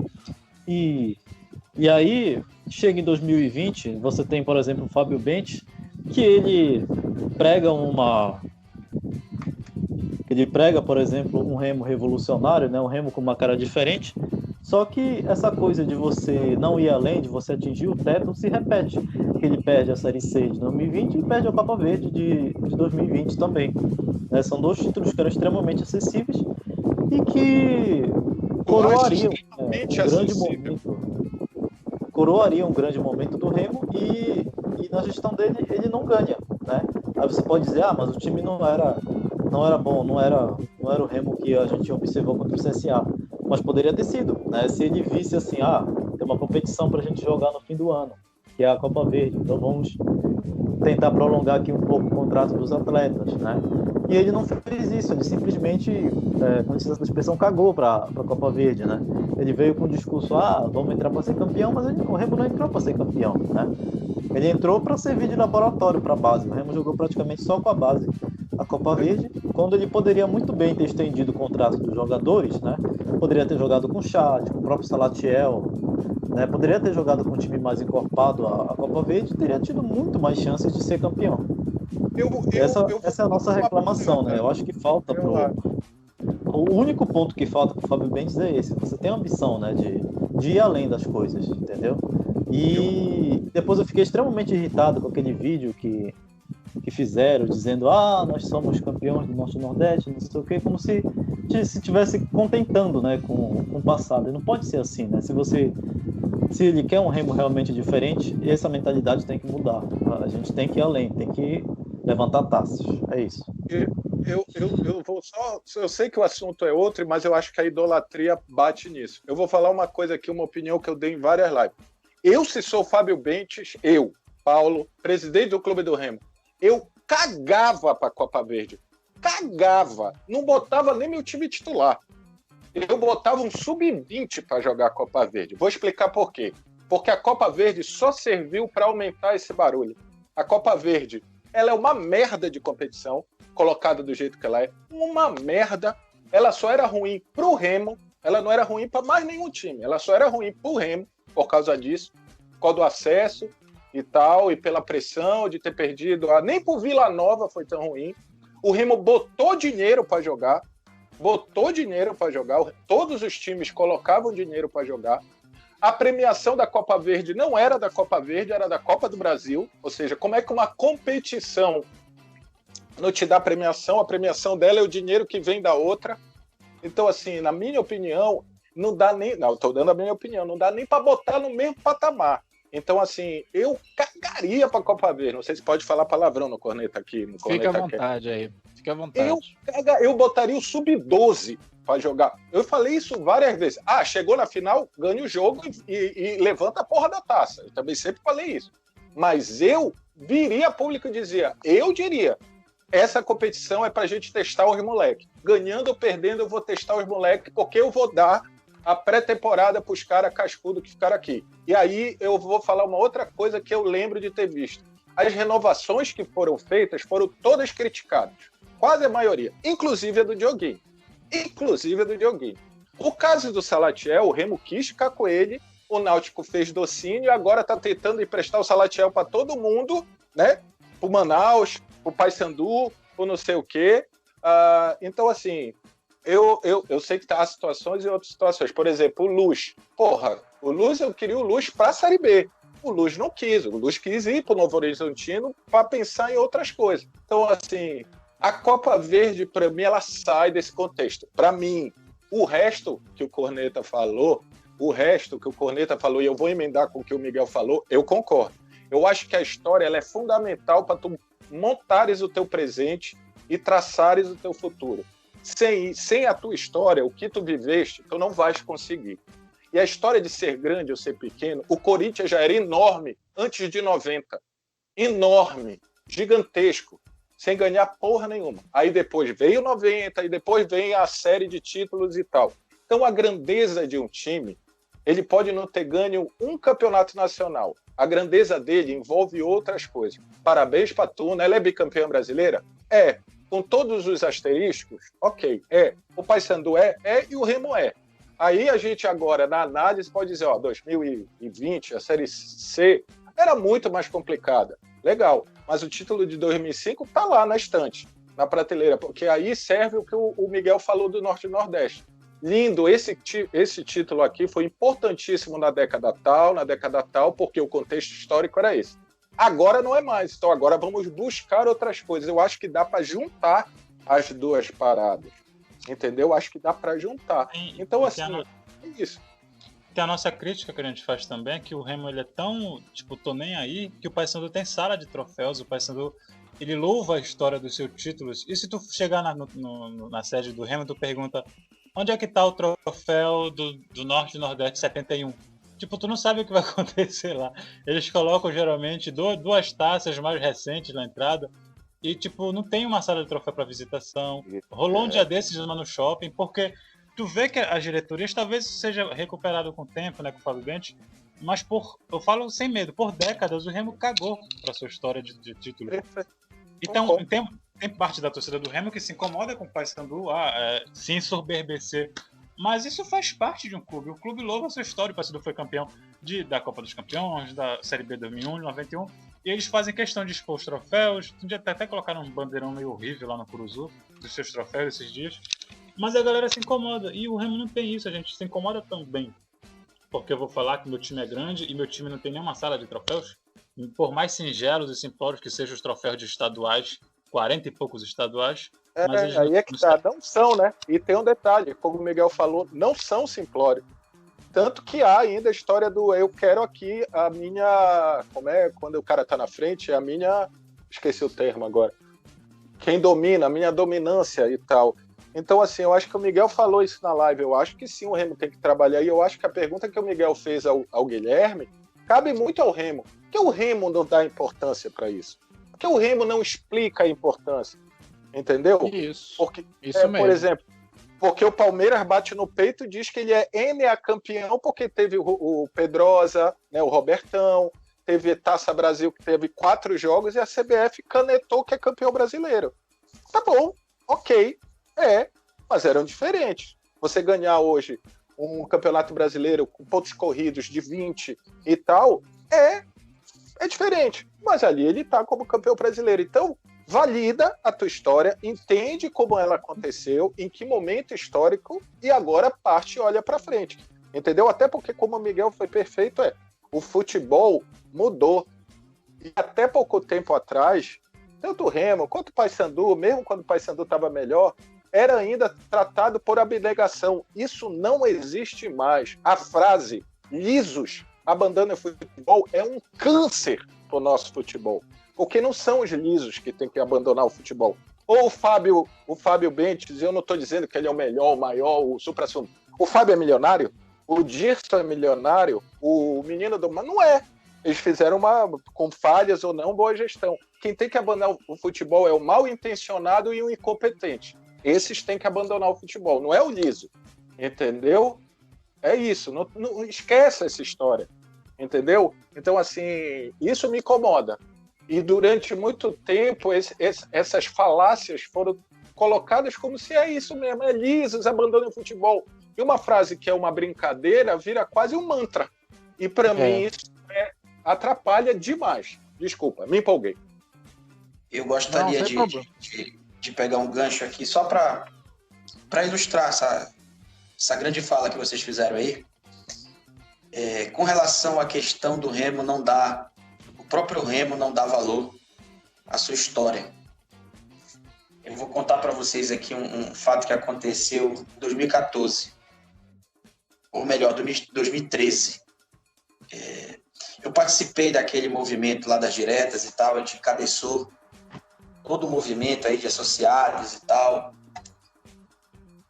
E aí, chega em 2020, você tem, por exemplo, o Fábio Bentes, que ele prega, por exemplo, um Remo revolucionário, né? Um Remo com uma cara diferente, só que essa coisa de você não ir além, de você atingir o teto, se repete. Que ele perde a Série C de 2020 e perde a Copa Verde de 2020 também. Né? São dois títulos que eram extremamente acessíveis e que coroariam um grande momento do Remo e na gestão dele ele não ganha, né? Aí você pode dizer, mas o time não era bom, não era o Remo que a gente observou contra o CSA, mas poderia ter sido, né? Se ele visse assim, tem uma competição para a gente jogar no fim do ano, que é a Copa Verde, então vamos tentar prolongar aqui um pouco o contrato dos atletas, né? E ele não fez isso, ele simplesmente, com licença da expressão, cagou para a Copa Verde, né? Ele veio com o discurso, vamos entrar para ser campeão, mas o Remo não entrou para ser campeão, né? Ele entrou para servir de laboratório para a base, o Remo jogou praticamente só com a base a Copa Verde, quando ele poderia muito bem ter estendido o contrato dos jogadores, né? Poderia ter jogado com o Chad, com o próprio Salatiel, né? Poderia ter jogado com um time mais encorpado a Copa Verde e teria tido muito mais chances de ser campeão. Essa é a nossa reclamação, né? Eu acho que falta o único ponto que falta para o Fábio Bentes é esse. Você tem a ambição, né, de ir além das coisas, entendeu? E depois eu fiquei extremamente irritado com aquele vídeo que fizeram, dizendo, nós somos campeões do Norte e Nordeste, não sei o quê, como se estivesse contentando, né, com o passado. E não pode ser assim, né? Se ele quer um Remo realmente diferente, essa mentalidade tem que mudar. A gente tem que ir além, tem que levantar taças. É isso. Eu vou só. Eu sei que o assunto é outro, mas eu acho que a idolatria bate nisso. Eu vou falar uma coisa aqui, uma opinião que eu dei em várias lives. Se sou Fábio Bentes, Paulo, presidente do Clube do Remo, eu cagava para a Copa Verde. Cagava. Não botava nem meu time titular. Eu botava um sub-20 para jogar a Copa Verde. Vou explicar por quê. Porque a Copa Verde só serviu para aumentar esse barulho. A Copa Verde, ela é uma merda de competição, colocada do jeito que ela é. Uma merda. Ela só era ruim pro Remo, ela não era ruim para mais nenhum time. Ela só era ruim pro Remo, por causa disso, por causa do acesso e tal, e pela pressão de ter perdido. Nem pro Vila Nova foi tão ruim. O Remo botou dinheiro para jogar. Todos os times colocavam dinheiro para jogar. A premiação da Copa Verde não era da Copa Verde, era da Copa do Brasil. Ou seja, como é que uma competição não te dá premiação? A premiação dela é o dinheiro que vem da outra. Então, assim, na minha opinião, não dá nem... Não, estou dando a minha opinião. Não dá nem para botar no mesmo patamar. Então, assim, eu cagaria para a Copa Verde. Não sei se pode falar palavrão no Corneta aqui. Fica à vontade aí. Fica à vontade. Eu botaria o sub-12 para jogar. Eu falei isso várias vezes. Chegou na final, ganha o jogo e levanta a porra da taça. Eu também sempre falei isso. Mas eu viria a público e diria, essa competição é para a gente testar os moleques. Ganhando ou perdendo, eu vou testar os moleques, porque eu vou dar a pré-temporada para os caras cascudos que ficaram aqui. E aí eu vou falar uma outra coisa que eu lembro de ter visto. As renovações que foram feitas foram todas criticadas. Quase a maioria. Inclusive a do Dioguinho. O caso do Salatiel, o Remo quis ficar com ele, o Náutico fez docínio e agora está tentando emprestar o Salatiel para todo mundo, né? Para o Manaus, para o Paysandu, para não sei o quê. Então, assim, eu sei que há situações e outras situações. Por exemplo, o Luz. Eu queria o Luz para a Série B. O Luz não quis. O Luz quis ir para o Novo Horizontino para pensar em outras coisas. Então, assim, a Copa Verde, para mim, ela sai desse contexto. Para mim, o resto que o Corneta falou, e eu vou emendar com o que o Miguel falou, eu concordo. Eu acho que a história ela é fundamental para tu montares o teu presente e traçares o teu futuro. Sem a tua história, o que tu viveste, tu não vais conseguir. E a história de ser grande ou ser pequeno, o Corinthians já era enorme antes de 90. Enorme, gigantesco, sem ganhar porra nenhuma. Aí depois veio 90, e depois vem a série de títulos e tal. Então a grandeza de um time, ele pode não ter ganho um campeonato nacional. A grandeza dele envolve outras coisas. Parabéns para a Tuna, ela é bicampeã brasileira? É. Com todos os asteriscos? Ok, é. O Paysandu é e o Remo é. Aí a gente agora, na análise, pode dizer, 2020, a Série C, era muito mais complicada. Legal, mas o título de 2005 está lá na estante, na prateleira, porque aí serve o que o Miguel falou do Norte e Nordeste. Lindo, esse título aqui foi importantíssimo na década tal, porque o contexto histórico era esse. Agora não é mais, então agora vamos buscar outras coisas. Eu acho que dá para juntar as duas paradas, entendeu? Acho que dá para juntar. Então, assim, é isso. Tem a nossa crítica que a gente faz também, é que o Remo ele é tão, tô nem aí, que o Paysandu tem sala de troféus, o Paysandu ele louva a história dos seus títulos, e se tu chegar na sede do Remo, tu pergunta, onde é que tá o troféu do Norte e Nordeste 71? Tu não sabe o que vai acontecer lá. Eles colocam geralmente duas taças mais recentes na entrada, e não tem uma sala de troféu para visitação. Rolou um dia desses lá no shopping, porque tu vê que as diretorias talvez seja recuperado com o tempo, né, com o Fábio Bentes, mas eu falo sem medo, por décadas o Remo cagou para sua história de título. Então tem parte da torcida do Remo que se incomoda com o Paysandu, se ensoberbecer. Mas isso faz parte de um clube. O clube louva a sua história. O Paysandu foi campeão da Copa dos Campeões, da Série B 2001, 91. E eles fazem questão de expor os troféus. Um dia até colocaram um bandeirão meio horrível lá no Curuzu, dos seus troféus esses dias. Mas a galera se incomoda. E o Remo não tem isso. A gente se incomoda também. Porque eu vou falar que meu time é grande e meu time não tem nenhuma sala de troféus. Por mais singelos e simplórios que sejam os troféus de estaduais, 40 e poucos estaduais. Mas aí é que tá, não são, né? E tem um detalhe, como o Miguel falou, não são simplórios. Tanto que há ainda a história do eu quero aqui a minha... Como é? Quando o cara tá na frente, a minha... Esqueci o termo agora. Quem domina, a minha dominância e tal. Então, assim, eu acho que o Miguel falou isso na live. Eu acho que sim, o Remo tem que trabalhar. E eu acho que a pergunta que o Miguel fez ao Guilherme cabe muito ao Remo. Por que o Remo não dá importância para isso? Por que o Remo não explica a importância? Entendeu? Isso. Porque, isso mesmo. Por exemplo, porque o Palmeiras bate no peito e diz que ele é NA campeão porque teve o Pedrosa, né, o Robertão, teve Taça Brasil que teve 4 jogos e a CBF canetou que é campeão brasileiro. Tá bom, ok, mas eram diferentes. Você ganhar hoje um campeonato brasileiro com pontos corridos de 20 e tal, é diferente. Mas ali ele tá como campeão brasileiro. Então, valida a tua história, entende como ela aconteceu, em que momento histórico, e agora parte e olha para frente. Entendeu? Até porque, como o Miguel foi perfeito, o futebol mudou. E até pouco tempo atrás, tanto o Remo quanto o Paysandu, mesmo quando o Paysandu estava melhor, era ainda tratado por abnegação. Isso não existe mais. A frase "lisos abandonam o futebol" é um câncer para o nosso futebol. Porque não são os lisos que têm que abandonar o futebol. Ou o Fábio Bentes, eu não estou dizendo que ele é o melhor, o maior, o supra-sumo. O Fábio é milionário? O Dirson é milionário? O menino do... Mas não é. Eles fizeram com falhas ou não, boa gestão. Quem tem que abandonar o futebol é o mal intencionado e o incompetente. Esses têm que abandonar o futebol, não é o liso. Entendeu? É isso. Não esquece essa história. Entendeu? Então, assim, isso me incomoda. E durante muito tempo, essas falácias foram colocadas como se é isso mesmo, é lisos, abandonam o futebol. E uma frase que é uma brincadeira vira quase um mantra. E para mim isso atrapalha demais. Desculpa, me empolguei. Eu gostaria de pegar um gancho aqui só para ilustrar essa grande fala que vocês fizeram aí. Com relação à questão do Remo o próprio Remo não dá valor à sua história. Eu vou contar para vocês aqui um fato que aconteceu em 2014, ou melhor, 2013. Eu participei daquele movimento lá das diretas e tal, a gente cabeçou todo o movimento aí de associados e tal.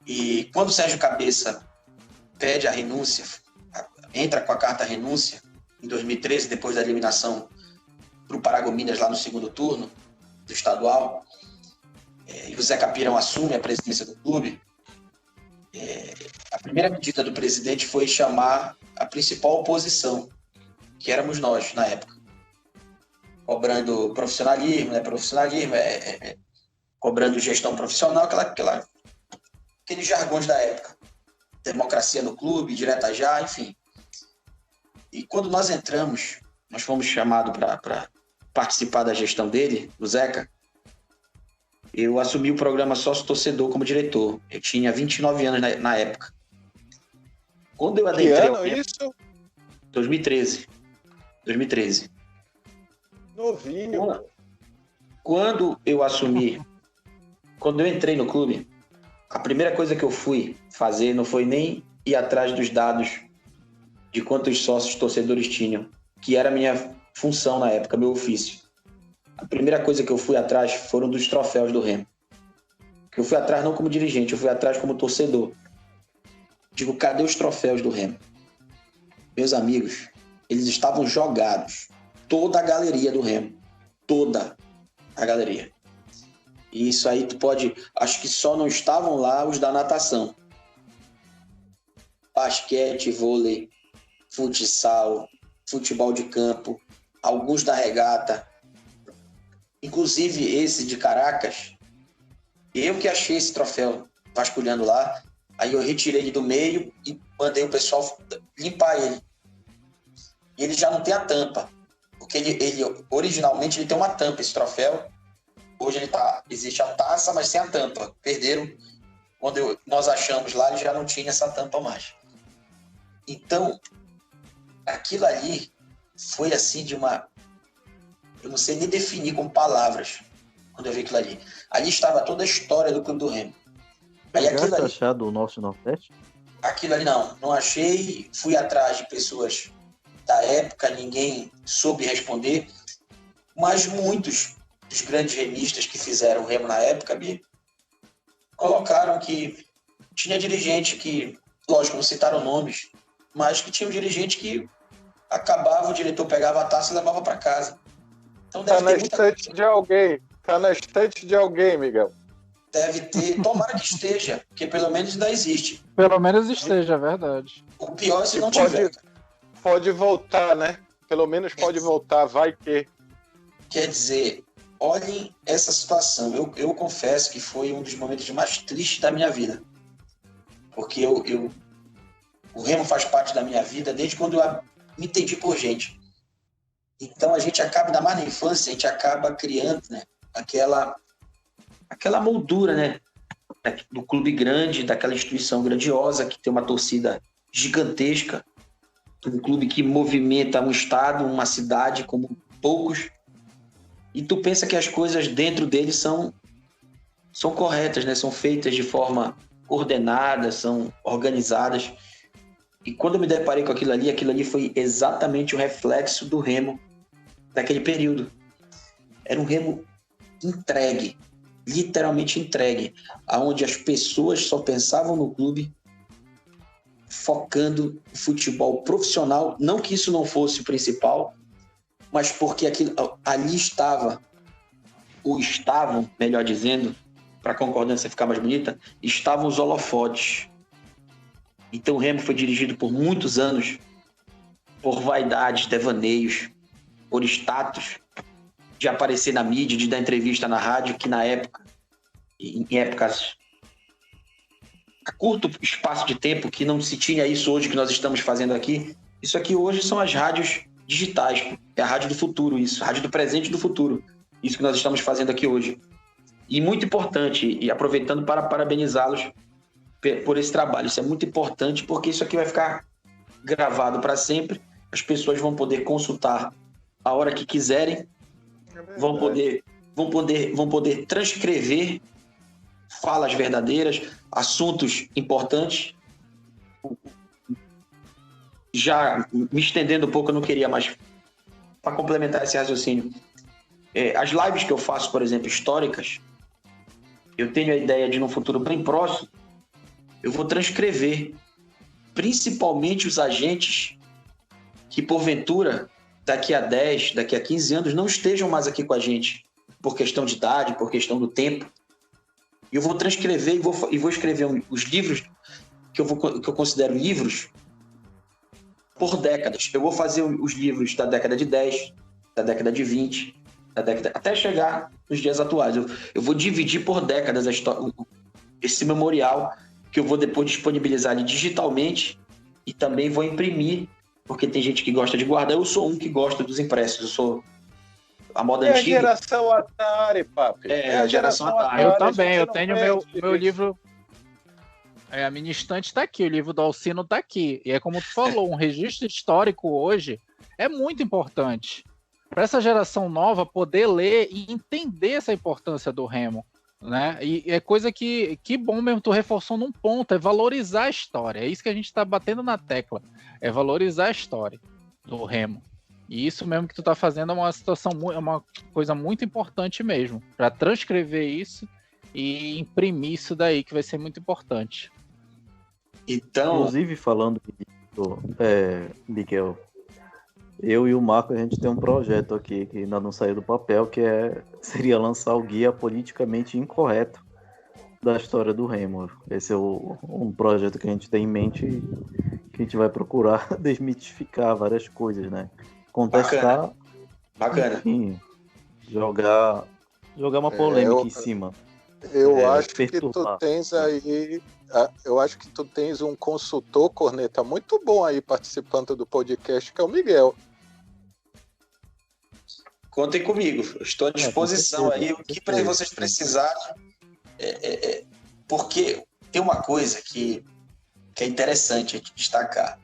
E quando o Sérgio Cabeça pede a renúncia entra com a carta renúncia em 2013, depois da eliminação para o Paragominas lá no segundo turno do estadual, e o Zeca Pirão assume a presidência do clube, a primeira medida do presidente foi chamar a principal oposição, que éramos nós na época, cobrando profissionalismo, cobrando gestão profissional, aqueles jargões da época, democracia no clube, direta já, enfim. E quando nós entramos, nós fomos chamados para participar da gestão dele, do Zeca. Eu assumi o programa Sócio-Torcedor como diretor. Eu tinha 29 anos na época. Quando eu adentrei... Que ano isso? 2013. Novinho. Quando eu entrei no clube, a primeira coisa que eu fui fazer não foi nem ir atrás dos dados de quantos sócios torcedores tinham, que era a minha função na época, meu ofício. A primeira coisa que eu fui atrás foram dos troféus do Remo. Eu fui atrás não como dirigente, eu fui atrás como torcedor. Digo, cadê os troféus do Remo? Meus amigos, eles estavam jogados. Toda a galeria do Remo. Toda a galeria. E isso aí tu pode... Acho que só não estavam lá os da natação. Basquete, vôlei, futsal, futebol de campo, alguns da regata. Inclusive esse de Caracas. Eu que achei esse troféu vasculhando lá. Aí eu retirei ele do meio e mandei o pessoal limpar ele. E ele já não tem a tampa. Porque ele originalmente ele tem uma tampa, esse troféu. Hoje existe a taça, mas sem a tampa. Perderam. Quando nós achamos lá, ele já não tinha essa tampa mais. Então, aquilo ali foi assim de uma... Eu não sei nem definir com palavras quando eu vi aquilo ali. Ali estava toda a história do Clube do Remo. Aí aquilo ali... achado o nosso Nordeste? Aquilo ali não achei. Fui atrás de pessoas da época, ninguém soube responder, mas muitos dos grandes remistas que fizeram o Remo na época colocaram que tinha dirigente que, lógico, não citaram nomes, mas que tinha um dirigente que acabava, o diretor pegava a taça e levava para casa. Então deve ter estante de alguém. Tá na estante de alguém, Miguel. Deve ter, tomara que esteja, porque pelo menos ainda existe. Pelo menos esteja, é verdade. O pior é se não tiver. Pode voltar, né? Pelo menos pode voltar, vai que. Quer dizer, olhem essa situação. Eu confesso que foi um dos momentos mais tristes da minha vida. Porque o Remo faz parte da minha vida desde quando eu me entendi por gente. Então a gente acaba, ainda mais na infância, a gente acaba criando, né, aquela moldura, né, do clube grande, daquela instituição grandiosa que tem uma torcida gigantesca, um clube que movimenta um estado, uma cidade como poucos, e tu pensa que as coisas dentro dele são corretas, né, são feitas de forma coordenada, são organizadas. E quando eu me deparei com aquilo ali foi exatamente o reflexo do Remo daquele período. Era um Remo entregue, literalmente entregue, aonde as pessoas só pensavam no clube, focando no futebol profissional, não que isso não fosse o principal, mas porque ali estavam, melhor dizendo, para a concordância ficar mais bonita, estavam os holofotes. Então o Remo foi dirigido por muitos anos por vaidades, devaneios, por status, de aparecer na mídia, de dar entrevista na rádio, que na época, em épocas a curto espaço de tempo, que não se tinha isso hoje que nós estamos fazendo aqui. Isso aqui hoje são as rádios digitais, é a rádio do futuro, isso, a rádio do presente e do futuro, isso que nós estamos fazendo aqui hoje. E muito importante, e aproveitando para parabenizá-los por esse trabalho, isso é muito importante, porque isso aqui vai ficar gravado para sempre, as pessoas vão poder consultar a hora que quiserem, vão poder transcrever falas verdadeiras, assuntos importantes. Já me estendendo um pouco, eu não queria mais, para complementar esse raciocínio. As lives que eu faço, por exemplo, históricas, eu tenho a ideia de, num futuro bem próximo, eu vou transcrever principalmente os agentes que porventura, daqui a 10, daqui a 15 anos, não estejam mais aqui com a gente, por questão de idade, por questão do tempo. E eu vou transcrever e vou escrever os livros que eu considero livros por décadas. Eu vou fazer os livros da década de 10, da década de 20, até chegar nos dias atuais. Eu vou dividir por décadas a história, esse memorial, que eu vou depois disponibilizar ele digitalmente e também vou imprimir, porque tem gente que gosta de guardar. Eu sou um que gosta dos impressos. Eu sou a moda É a antiga. geração Atari, papi. É a geração Atari. Eu a também, gente eu não tenho perde meu isso. livro. A minha estante tá aqui, o livro do Alcino tá aqui. E é como tu falou, um registro histórico hoje é muito importante. Para essa geração nova poder ler e entender essa importância do remo, né? E é coisa que bom mesmo, tu reforçou num ponto, é valorizar a história. É isso que a gente está batendo na tecla, é valorizar a história do remo. E isso mesmo que tu tá fazendo é uma coisa muito importante mesmo, para transcrever isso e imprimir isso daí, que vai ser muito importante. Então, Inclusive, falando disso, Miguel, eu e o Marco, a gente tem um projeto aqui que ainda não saiu do papel, que seria lançar o Guia Politicamente Incorreto da História do Remo. Esse é um projeto que a gente tem em mente, que a gente vai procurar desmitificar várias coisas, né? Contestar, bacana. enfim, jogar uma polêmica em cima. Eu acho que tu perturbar. tens aí. Eu acho que tu tens um consultor, Corneta, muito bom aí participando do podcast, que é o Miguel. Contem comigo, eu estou à disposição aí, o que para vocês precisarem. Porque tem uma coisa que é interessante aqui destacar.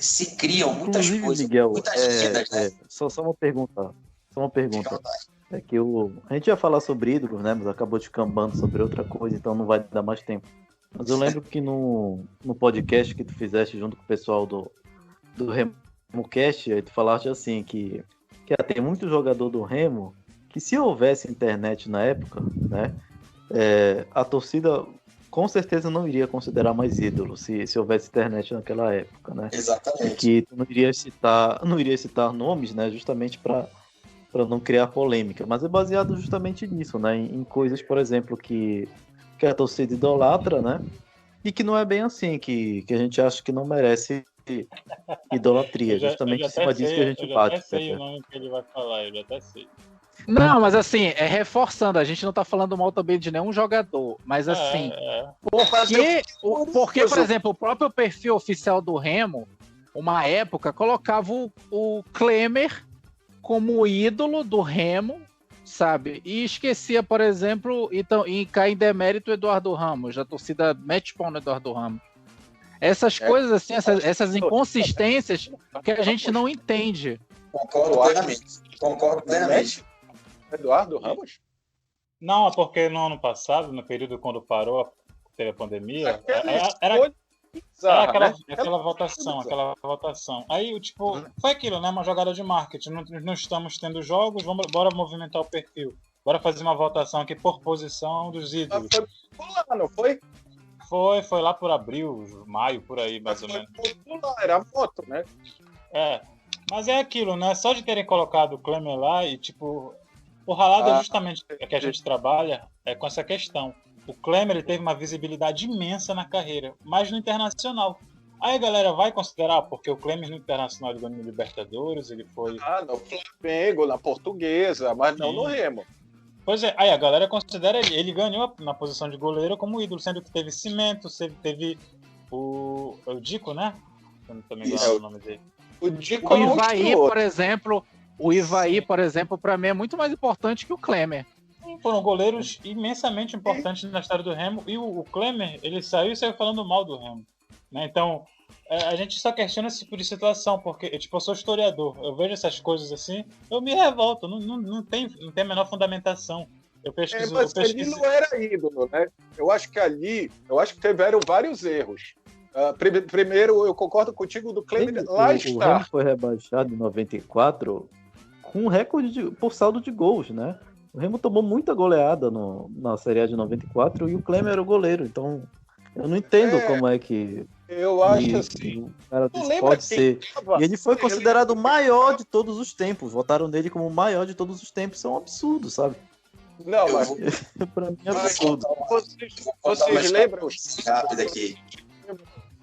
Se criam muitas Inclusive, coisas, Miguel, muitas lendas, né? Só uma pergunta. Fica à vontade. É que a gente ia falar sobre ídolos, né? Mas acabou descambando sobre outra coisa, então não vai dar mais tempo. Mas eu lembro que no podcast que tu fizeste junto com o pessoal do RemoCast, aí tu falaste assim que tem muito jogador do Remo que, se houvesse internet na época, né? A torcida com certeza não iria considerar mais ídolo se houvesse internet naquela época, né? Exatamente. Que tu não iria citar nomes, né? Justamente para não criar polêmica, mas é baseado justamente nisso, né? Em coisas, por exemplo, que a torcida idolatra, né? E que não é bem assim, que a gente acha que não merece idolatria, justamente em cima disso que a gente bate. Eu até sei o nome que ele vai falar, eu até sei. Não, mas assim, reforçando, a gente não tá falando mal também de nenhum jogador, mas assim, porque, por exemplo, o próprio perfil oficial do Remo, uma época, colocava o Klemer como ídolo do Remo, sabe? E esquecia, por exemplo, e cai em demérito o Eduardo Ramos, a torcida mete pau no Eduardo Ramos. Essas coisas assim, essas inconsistências que a gente não entende. Concordo plenamente. Eduardo Ramos? Não, é porque no ano passado, no período quando teve a pandemia, era aquela votação. Aí, foi aquilo, né? Uma jogada de marketing. Não estamos tendo jogos, bora movimentar o perfil. Bora fazer uma votação aqui por posição dos ídolos. Foi não foi? Foi lá por abril, maio, por aí, mais ou menos. Era moto, né? Mas é aquilo, né? Só de terem colocado o Klemer lá e, o ralado é justamente que a gente trabalha com essa questão. O Klemer ele teve uma visibilidade imensa na carreira, mas no internacional. Aí a galera vai considerar, porque o Klemer no internacional ele ganhou no Libertadores, ele foi... no Flamengo, na Portuguesa, mas não no Remo. Pois é, aí a galera considera ele ganhou na posição de goleiro como ídolo, sendo que teve Cimento, teve o Dico, né? Eu não tô me lembrando o nome dele. O Dico O Ivaí, por exemplo, para mim é muito mais importante que o Klemer. Foram goleiros imensamente importantes na história do Remo, e o Klemer, ele saiu falando mal do Remo, né? Então, a gente só questiona esse tipo de situação, porque eu sou historiador, eu vejo essas coisas assim, eu me revolto, não tem a menor fundamentação. Eu pesquiso. Ali não era ídolo, né? Eu acho que tiveram vários erros. Primeiro, eu concordo contigo do Klemer, lá está. O Remo foi rebaixado em 94 com um recorde por saldo de gols, né? O Remo tomou muita goleada na Série A de 94 e o Klemer era o goleiro, então eu não entendo como é que Eu acho E assim. o cara Tu disse, lembra pode quem ser. tava? E ele foi Você considerado o lembra maior de todos os tempos. Votaram nele como o maior de todos os tempos. Isso é um absurdo, sabe? Não, Eu mas vou, Pra mim é vou absurdo. contar vocês, contar uma vocês história lembram rápida aqui.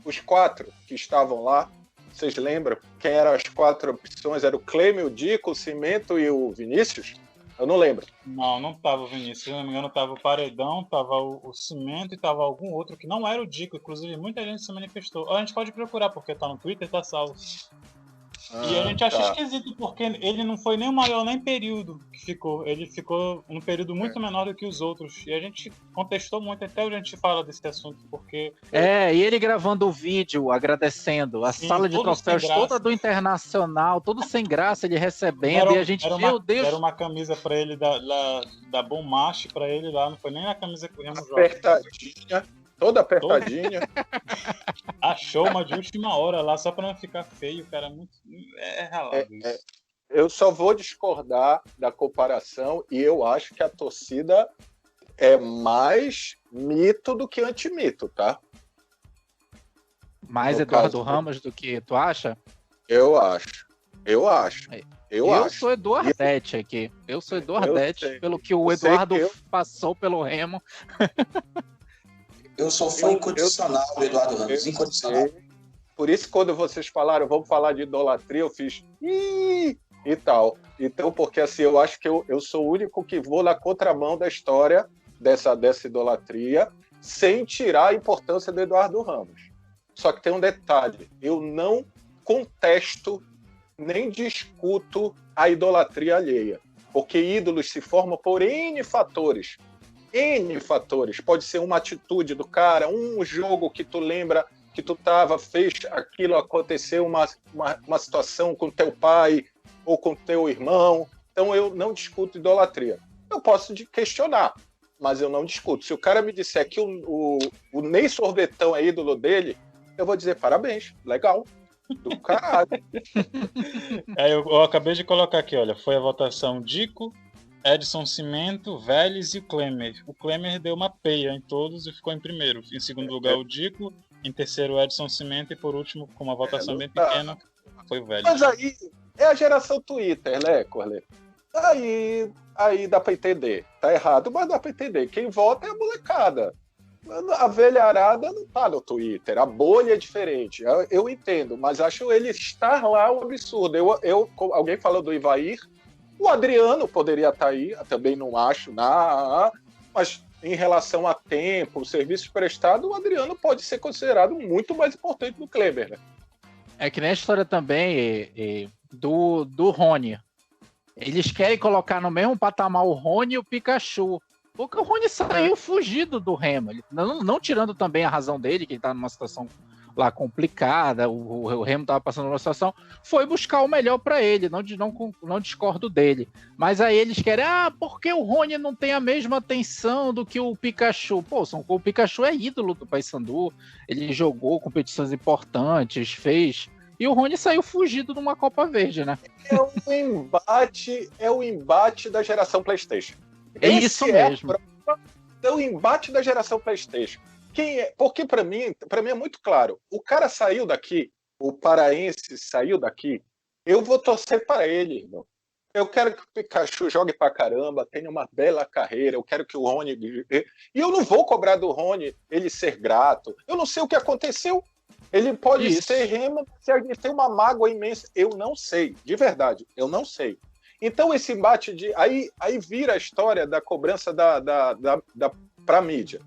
os 4 que estavam lá? Vocês lembram quem eram as 4 opções? Era o Clêmio, o Dico, o Cimento e o Vinícius? Eu não lembro. Não tava o Vinícius. Se não me engano, tava o Paredão, tava o Cimento e tava algum outro que não era o Dico. Inclusive, muita gente se manifestou. A gente pode procurar, porque tá no Twitter, tá salvo. E a gente acha esquisito, porque ele não foi nem o maior nem período que ficou. Ele ficou um período muito menor do que os outros. E a gente contestou muito, até hoje a gente fala desse assunto, porque... E ele gravando o vídeo, agradecendo. A Sim, sala de todo troféus sem graça. toda do Internacional, todo sem graça, ele recebendo. E a gente, meu Deus... Deram uma camisa pra ele da Bom Macho pra ele lá. Não foi nem a camisa que o Remo joga. Apertadinha, toda apertadinha. Achou uma de última hora lá, só pra não ficar feio, cara. É ralado isso. Eu só vou discordar da comparação e eu acho que a torcida é mais mito do que antimito, tá? Mais No Eduardo caso, Ramos do que tu acha? Eu acho. Eu acho. Eu sou Eduardete aqui. Eu sou Eduardete, pelo que o Eduardo passou pelo Remo. Eu sou fã incondicional do Eduardo Ramos, incondicional. Por isso, quando vocês falaram, vamos falar de idolatria, eu fiz e tal. Então, porque assim, eu acho que eu sou o único que vou na contramão da história dessa idolatria, sem tirar a importância do Eduardo Ramos. Só que tem um detalhe, eu não contesto nem discuto a idolatria alheia, porque ídolos se formam por N fatores. N fatores. Pode ser uma atitude do cara, um jogo que tu lembra que tu fez aquilo, aconteceu uma situação com teu pai ou com teu irmão. Então eu não discuto idolatria. Eu posso questionar, mas eu não discuto. Se o cara me disser que o Ney Sorvetão é ídolo dele, eu vou dizer parabéns, legal, do caralho. Eu acabei de colocar aqui, olha, foi a votação Dico, Edson Cimento, Vélez e o Klemer. O Klemer deu uma peia em todos e ficou em primeiro. Em segundo lugar, o Dico. Em terceiro, o Edson Cimento. E por último, com uma votação bem pequena, foi o Vélez. Mas aí é a geração Twitter, né, Corley? Aí dá pra entender. Tá errado, mas dá pra entender. Quem vota é a molecada. A velharada não tá no Twitter. A bolha é diferente. Eu entendo, mas acho ele estar lá um absurdo. Alguém falou do Ivair. O Adriano poderia estar aí, também não acho, mas em relação a tempo, serviço prestado, o Adriano pode ser considerado muito mais importante do Kleber, né? É que nem a história também do Rony. Eles querem colocar no mesmo patamar o Rony e o Pikachu. Porque o Rony saiu fugido do Remo. Não tirando também a razão dele, que ele tá numa situação lá complicada, o Remo estava passando uma situação, foi buscar o melhor para ele, não discordo dele. Mas aí eles querem, porque o Rony não tem a mesma atenção do que o Pikachu? Pô, o Pikachu é ídolo do Paysandu, ele jogou competições importantes, fez, e o Rony saiu fugido numa Copa Verde, né? É o embate da geração PlayStation. É isso mesmo. É o embate da geração PlayStation. Porque para mim é muito claro, o cara saiu daqui, o paraense saiu daqui, eu vou torcer para ele, irmão. Eu quero que o Pikachu jogue pra caramba, tenha uma bela carreira, eu quero que o Rony... E eu não vou cobrar do Rony ele ser grato, eu não sei o que aconteceu, ele pode ser Remo, se ele tem uma mágoa imensa, eu não sei, de verdade, eu não sei. Então esse embate aí vira a história da cobrança pra mídia.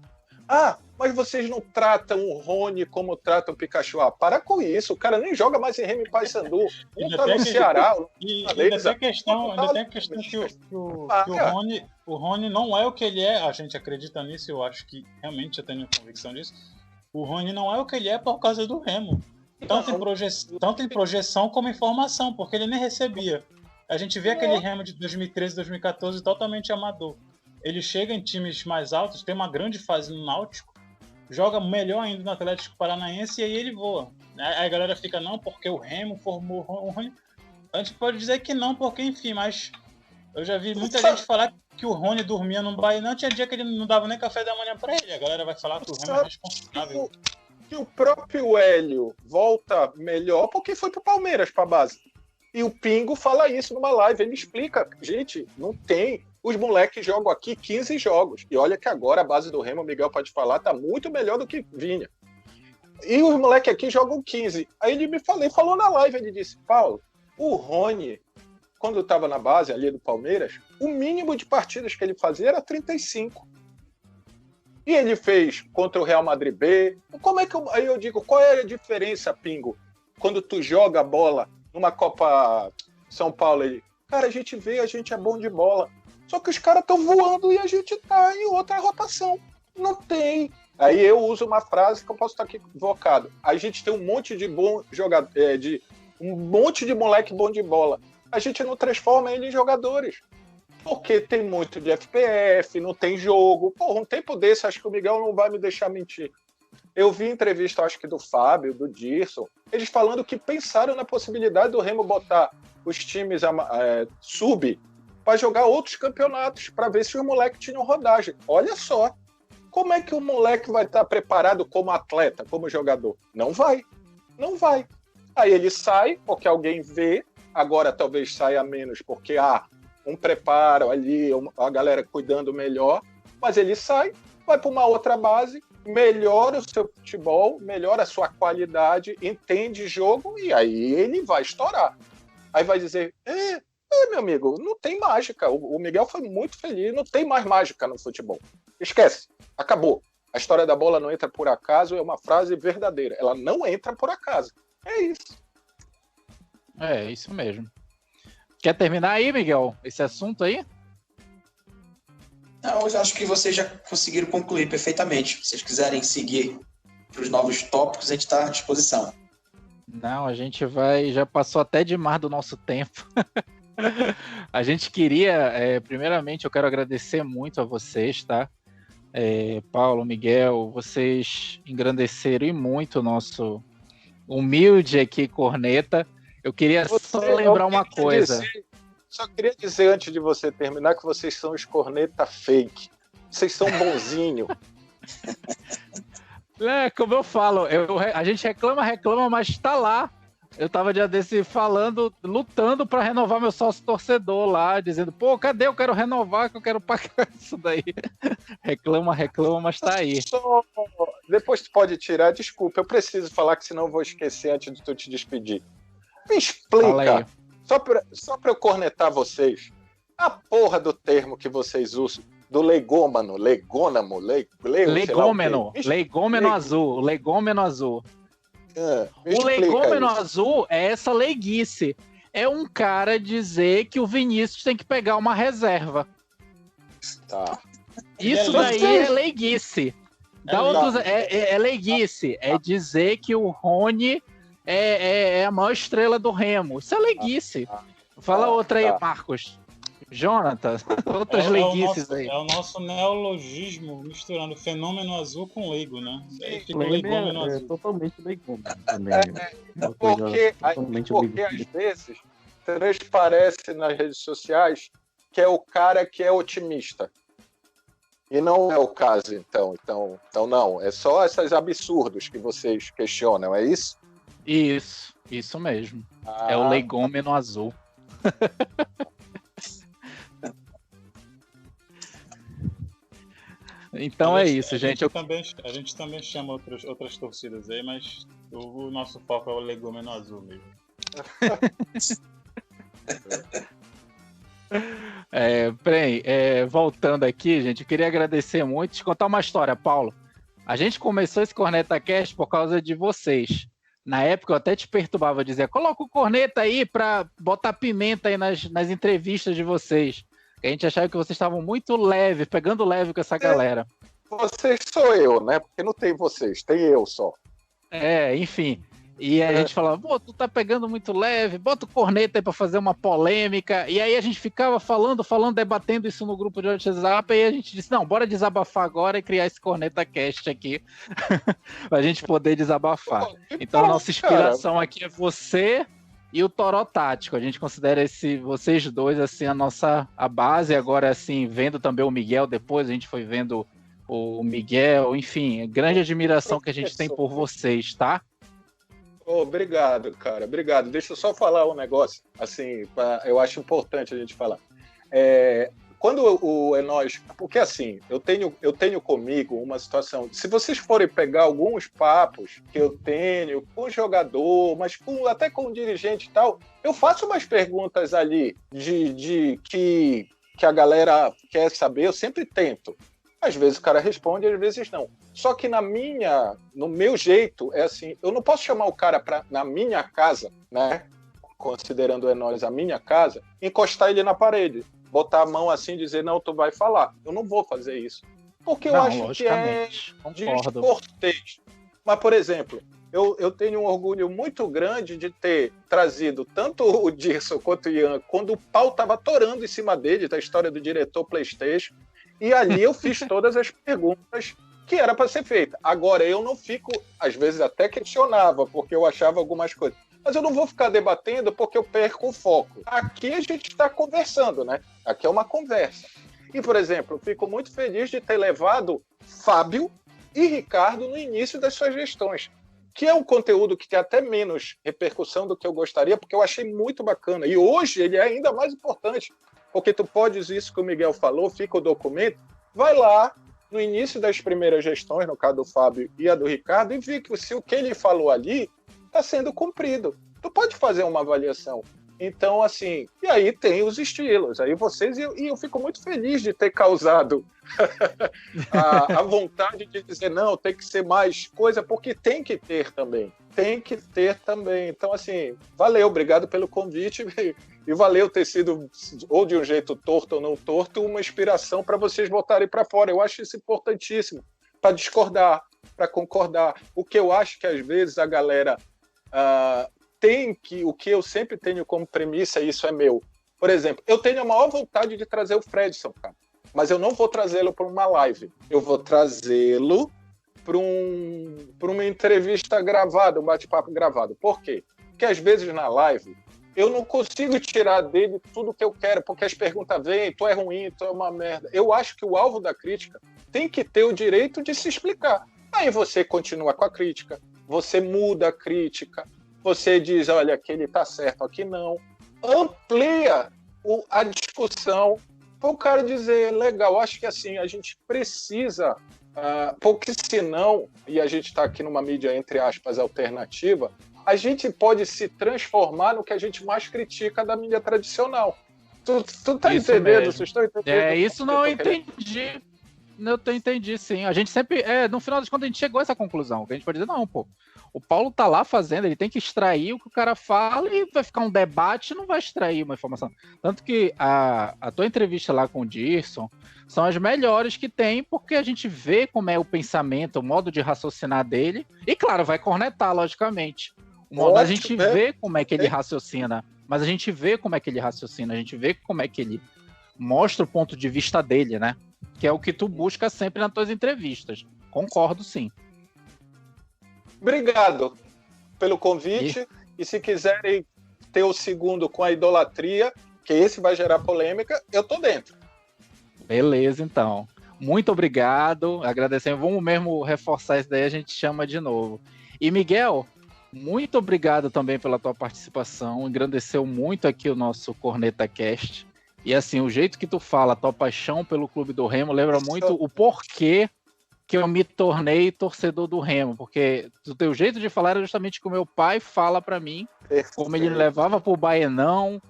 Mas vocês não tratam o Rony como tratam o Pikachu. Para com isso, o cara nem joga mais em Remo e Paysandu. Um tá no Ceará. Ainda tem a questão que o Rony não é o que ele é. A gente acredita nisso, eu acho que realmente eu tenho convicção disso. O Rony não é o que ele é por causa do Remo. Tanto em projeção como em formação, porque ele nem recebia. A gente vê aquele Remo de 2013, 2014 totalmente amador. Ele chega em times mais altos, tem uma grande fase no Náutico, joga melhor ainda no Atlético Paranaense e aí ele voa. Aí a galera fica, não, porque o Remo formou o Rony. A gente pode dizer que não, porque enfim, mas eu já vi muita gente falar que o Rony dormia no Bahia. Não, tinha dia que ele não dava nem café da manhã pra ele. A galera vai falar que o Remo é responsável. que o próprio Hélio volta melhor porque foi pro Palmeiras, pra base. E o Pingo fala isso numa live, ele explica, gente, não tem, os moleques jogam aqui 15 jogos, e olha que agora a base do Remo, o Miguel pode falar, tá muito melhor do que vinha. E os moleques aqui jogam 15. Aí ele falou na live, ele disse, Paulo, o Rony, quando estava na base ali do Palmeiras, o mínimo de partidas que ele fazia era 35. E ele fez contra o Real Madrid B. Como é que aí eu digo, qual é a diferença, Pingo, quando tu joga a bola numa Copa São Paulo? Ele, cara, a gente vê, a gente é bom de bola. Só que os caras estão voando e a gente tá em outra rotação. Não tem. Aí eu uso uma frase que eu posso estar equivocado. A gente tem um monte de bom jogador, um monte de moleque bom de bola. A gente não transforma ele em jogadores. Porque tem muito de FPF, não tem jogo. Porra, um tempo desse, acho que o Miguel não vai me deixar mentir. Eu vi entrevista, acho que do Fábio, do Dirson, eles falando que pensaram na possibilidade do Remo botar os times sub para jogar outros campeonatos, para ver se os moleques tinham rodagem. Olha só, como é que o moleque vai estar preparado como atleta, como jogador? Não vai, não vai. Aí ele sai, porque alguém vê, agora talvez saia menos, porque um preparo ali, a galera cuidando melhor, mas ele sai, vai para uma outra base, melhora o seu futebol, melhora a sua qualidade, entende jogo, e aí ele vai estourar. Aí vai dizer, meu amigo, não tem mágica. O Miguel foi muito feliz, não tem mais mágica no futebol. Esquece, acabou. A história da bola não entra por acaso é uma frase verdadeira. Ela não entra por acaso. É isso. É, isso mesmo. Quer terminar aí, Miguel, esse assunto aí? Não, eu acho que vocês já conseguiram concluir perfeitamente. Se vocês quiserem seguir para os novos tópicos, a gente está à disposição. Não, a gente já passou até demais do nosso tempo. A gente queria, primeiramente, eu quero agradecer muito a vocês, tá? Paulo, Miguel, vocês engrandeceram e muito o nosso humilde aqui corneta. Eu queria só lembrar uma coisa. Só queria dizer, antes de você terminar, que vocês são os corneta fake. Vocês são bonzinhos. Como eu falo, a gente reclama, mas tá lá. Eu tava dia desse falando, lutando para renovar meu sócio torcedor lá, dizendo, pô, cadê? Eu quero renovar, que eu quero pagar isso daí. Reclama, mas tá aí. Depois tu pode tirar, desculpa, eu preciso falar, que senão eu vou esquecer antes de tu te despedir. Me explica, só pra eu cornetar vocês, a porra do termo que vocês usam, do legômeno azul, legômeno azul. O legômeno azul é essa leiguice. É um cara dizer que o Vinícius tem que pegar uma reserva. Tá. Isso daí é leiguice. É leiguice. É dizer que o Rony é a maior estrela do Remo. Isso é leiguice. Fala outra aí, Marcos. Jonathan, outras leiguices aí. É o nosso neologismo misturando fenômeno azul com leigo, né? Fica legômeno azul. Totalmente legômeno também. Porque às vezes transparece nas redes sociais que é o cara que é otimista. E não é o caso, então não. É só esses absurdos que vocês questionam, é isso? Isso mesmo. É o legômeno azul. Então é isso, gente. A gente também chama outras torcidas aí, mas o nosso foco é o legômeno azul mesmo. Voltando aqui, gente, eu queria agradecer muito, te contar uma história, Paulo. A gente começou esse Corneta Cast por causa de vocês. Na época eu até te perturbava, dizia, coloca o corneta aí pra botar pimenta aí nas entrevistas de vocês. A gente achava que vocês estavam muito leve, pegando leve com essa galera. Vocês sou eu, né? Porque não tem vocês, tem eu só. Enfim. E a gente falava, pô, tu tá pegando muito leve, bota o corneta aí pra fazer uma polêmica. E aí a gente ficava falando, debatendo isso no grupo de WhatsApp, e a gente disse, não, bora desabafar agora e criar esse Corneta Cast aqui, pra gente poder desabafar. Então a nossa inspiração aqui é você e o Toró Tático. A gente considera vocês dois assim a base. Agora assim, vendo também o Miguel depois, a gente foi vendo o Miguel, enfim, grande admiração que a gente tem por vocês, tá? Obrigado, cara, obrigado. Deixa eu só falar um negócio, assim, eu acho importante a gente falar. Quando é nós, porque assim, eu tenho comigo uma situação, se vocês forem pegar alguns papos que eu tenho com o jogador, mas até com o dirigente e tal, eu faço umas perguntas ali que a galera quer saber, eu sempre tento. Às vezes o cara responde, às vezes não. Só que no meu jeito, é assim, eu não posso chamar o cara na minha casa, né? Considerando nós a minha casa, encostar ele na parede, botar a mão assim e dizer, não, tu vai falar. Eu não vou fazer isso. Porque eu acho que é descortês. Mas, por exemplo, eu tenho um orgulho muito grande de ter trazido tanto o Dirson quanto o Ian, quando o pau estava atorando em cima dele, da história do diretor PlayStation, e ali eu fiz todas as perguntas que era para ser feita. Agora, eu não fico, às vezes até questionava, porque eu achava algumas coisas. Mas eu não vou ficar debatendo porque eu perco o foco. Aqui a gente está conversando, né? Aqui é uma conversa. E, por exemplo, eu fico muito feliz de ter levado Fábio e Ricardo no início das suas gestões, que é um conteúdo que tem até menos repercussão do que eu gostaria, porque eu achei muito bacana. E hoje ele é ainda mais importante, porque tu podes, isso que o Miguel falou, fica o documento, vai lá no início das primeiras gestões, no caso do Fábio e a do Ricardo, e vê que se o que ele falou ali está sendo cumprido. Tu pode fazer uma avaliação. Então, assim, e aí tem os estilos. Aí vocês, e eu fico muito feliz de ter causado a vontade de dizer, não, tem que ser mais coisa, porque tem que ter também. Tem que ter também. Então, assim, valeu, obrigado pelo convite. E valeu ter sido, ou de um jeito torto ou não torto, uma inspiração para vocês botarem para fora. Eu acho isso importantíssimo, para discordar, para concordar. O que eu acho que, às vezes, a galera o que eu sempre tenho como premissa, e isso é meu. Por exemplo, eu tenho a maior vontade de trazer o Fredson, cara, mas eu não vou trazê-lo para uma live. Eu vou trazê-lo para uma entrevista gravada, um bate-papo gravado. Por quê? Porque, às vezes, na live, eu não consigo tirar dele tudo que eu quero, porque as perguntas vêm, tu é ruim, tu é uma merda. Eu acho que o alvo da crítica tem que ter o direito de se explicar. Aí você continua com a crítica, você muda a crítica, você diz, olha, aqui ele está certo, aqui não. Amplia a discussão para o cara dizer, legal, acho que assim, a gente precisa, porque senão, e a gente está aqui numa mídia, entre aspas, alternativa, a gente pode se transformar no que a gente mais critica da mídia tradicional. Tu tá Isso entendendo? mesmo. Vocês estão entendendo? Isso não entendi. Eu entendi, sim. A gente sempre, no final das contas, a gente chegou a essa conclusão. Que a gente pode dizer, não, pô, o Paulo tá lá fazendo, ele tem que extrair o que o cara fala e vai ficar um debate, não vai extrair uma informação. Tanto que a tua entrevista lá com o Dirson são as melhores que tem, porque a gente vê como é o pensamento, o modo de raciocinar dele, e claro, vai cornetar, logicamente. A gente vê como é que ele raciocina, mas a gente vê como é que ele raciocina, a gente vê como é que ele mostra o ponto de vista dele, né? Que é o que tu busca sempre nas tuas entrevistas. Concordo, sim. Obrigado pelo convite. E se quiserem ter o segundo com a idolatria, que esse vai gerar polêmica, eu tô dentro. Beleza, então. Muito obrigado. Agradecendo. Vamos mesmo reforçar isso daí, a gente chama de novo. E, Miguel, muito obrigado também pela tua participação. Engrandeceu muito aqui o nosso Corneta Cast. E assim, o jeito que tu fala, a tua paixão pelo Clube do Remo, lembra muito o porquê que eu me tornei torcedor do Remo. Porque o teu jeito de falar era justamente que o meu pai fala pra mim, como ele me levava pro Baenão,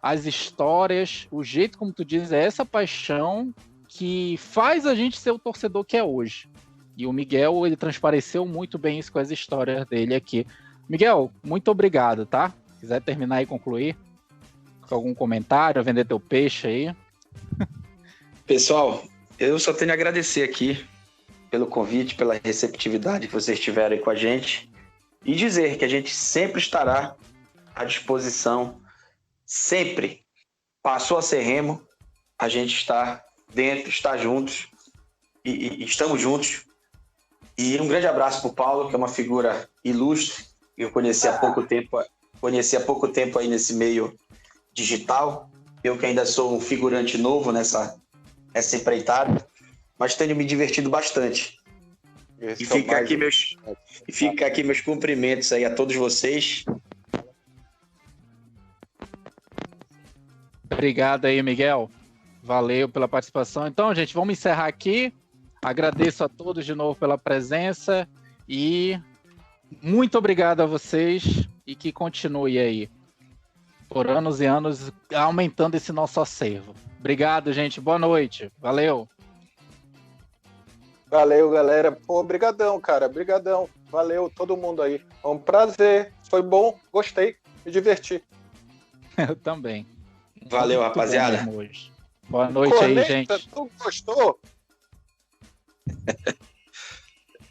as histórias, o jeito como tu diz, é essa paixão que faz a gente ser o torcedor que é hoje. E o Miguel, ele transpareceu muito bem isso com as histórias dele aqui. Miguel, muito obrigado, tá? Se quiser terminar e concluir com algum comentário, vender teu peixe aí. Pessoal, eu só tenho a agradecer aqui pelo convite, pela receptividade que vocês tiveram aí com a gente e dizer que a gente sempre estará à disposição, sempre. Passou a ser Remo, a gente está dentro, está juntos e estamos juntos. E um grande abraço para o Paulo, que é uma figura ilustre, que eu conheci há pouco tempo aí nesse meio digital. Eu que ainda sou um figurante novo nessa empreitada. mas tenho me divertido bastante. E fica aqui meus cumprimentos aí a todos vocês. Obrigado aí, Miguel. Valeu pela participação. Então, gente, vamos encerrar aqui. Agradeço a todos de novo pela presença e muito obrigado a vocês e que continue aí por anos e anos aumentando esse nosso acervo. Obrigado, gente. Boa noite. Valeu. Valeu, galera. Pô, brigadão, cara. Brigadão. Valeu todo mundo aí. Foi um prazer. Foi bom. Gostei. Me diverti. Eu também. Valeu, Muito rapaziada. bom hoje. Boa noite Corneta, aí, gente. Tu gostou?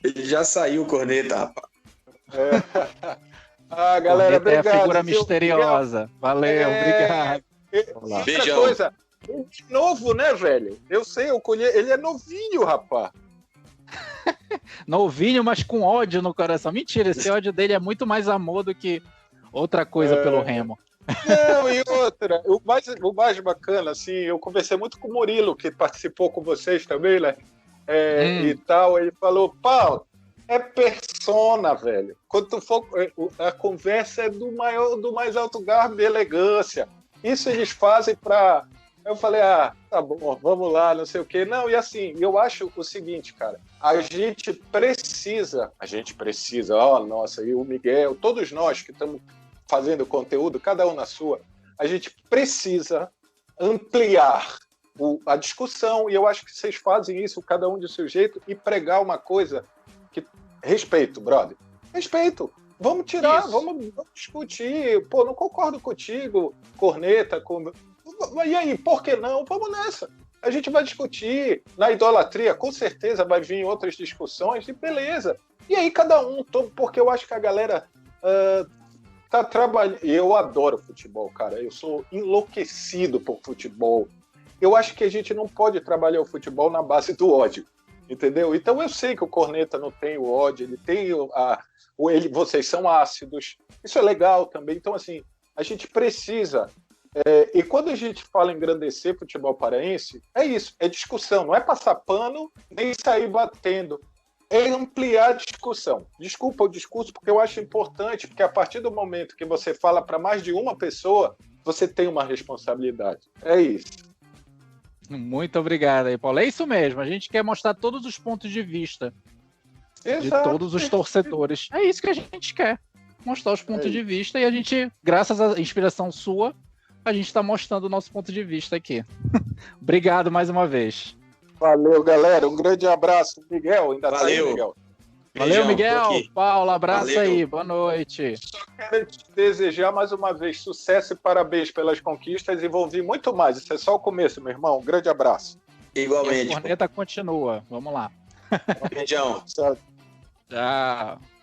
Ele já saiu o corneta, rapaz. Ah, galera, Corneta obrigado. é a figura viu? misteriosa. Valeu, obrigado. Outra Beijão. coisa, ele é novo, né, velho? Eu sei, eu conheço. Ele é novinho, rapaz. Novinho, mas com ódio no coração. Mentira, esse ódio dele é muito mais amor do que outra coisa pelo Remo. Não, e outra, o mais bacana, assim, eu conversei muito com o Murilo, que participou com vocês também, né? E tal, ele falou, Paulo, é persona, velho. Quando tu for, a conversa é do mais alto garbo e elegância. Isso eles fazem pra... Eu falei, tá bom, vamos lá, não sei o quê. Não, e assim, eu acho o seguinte, cara, a gente precisa, nossa, e o Miguel, todos nós que estamos fazendo conteúdo, cada um na sua, a gente precisa ampliar a discussão, e eu acho que vocês fazem isso, cada um de seu jeito, e pregar uma coisa que... Respeito, brother. Respeito. Vamos tirar, vamos discutir. Pô, não concordo contigo, corneta, E aí, por que não? Vamos nessa. A gente vai discutir. Na idolatria, com certeza vai vir outras discussões, e beleza. E aí, cada um, porque eu acho que a galera tá trabalhando. E eu adoro futebol, cara. Eu sou enlouquecido por futebol. Eu acho que a gente não pode trabalhar o futebol na base do ódio, entendeu? Então eu sei que o corneta não tem o ódio, ele tem vocês são ácidos. Isso é legal também. Então, assim, a gente precisa... e quando a gente fala em engrandecer futebol paraense, é isso, é discussão, não é passar pano nem sair batendo, é ampliar a discussão. Desculpa o discurso, porque eu acho importante, porque a partir do momento que você fala para mais de uma pessoa, você tem uma responsabilidade. É isso. Muito obrigado aí, Paulo. É isso mesmo, a gente quer mostrar todos os pontos de vista de todos os torcedores. É isso que a gente quer, mostrar os pontos de vista, e a gente, graças à inspiração sua, a gente está mostrando o nosso ponto de vista aqui. Obrigado mais uma vez. Valeu, galera. Um grande abraço. Miguel, ainda Valeu. tá aí, Miguel. Valeu, Beijão, Miguel. Paulo, abraço. Valeu. Aí. Boa noite. Só quero te desejar mais uma vez sucesso e parabéns pelas conquistas, e vou vir muito mais. Isso é só o começo, meu irmão. Um grande abraço. Igualmente. A corneta continua. Vamos lá. Beijão. Tchau. Tchau.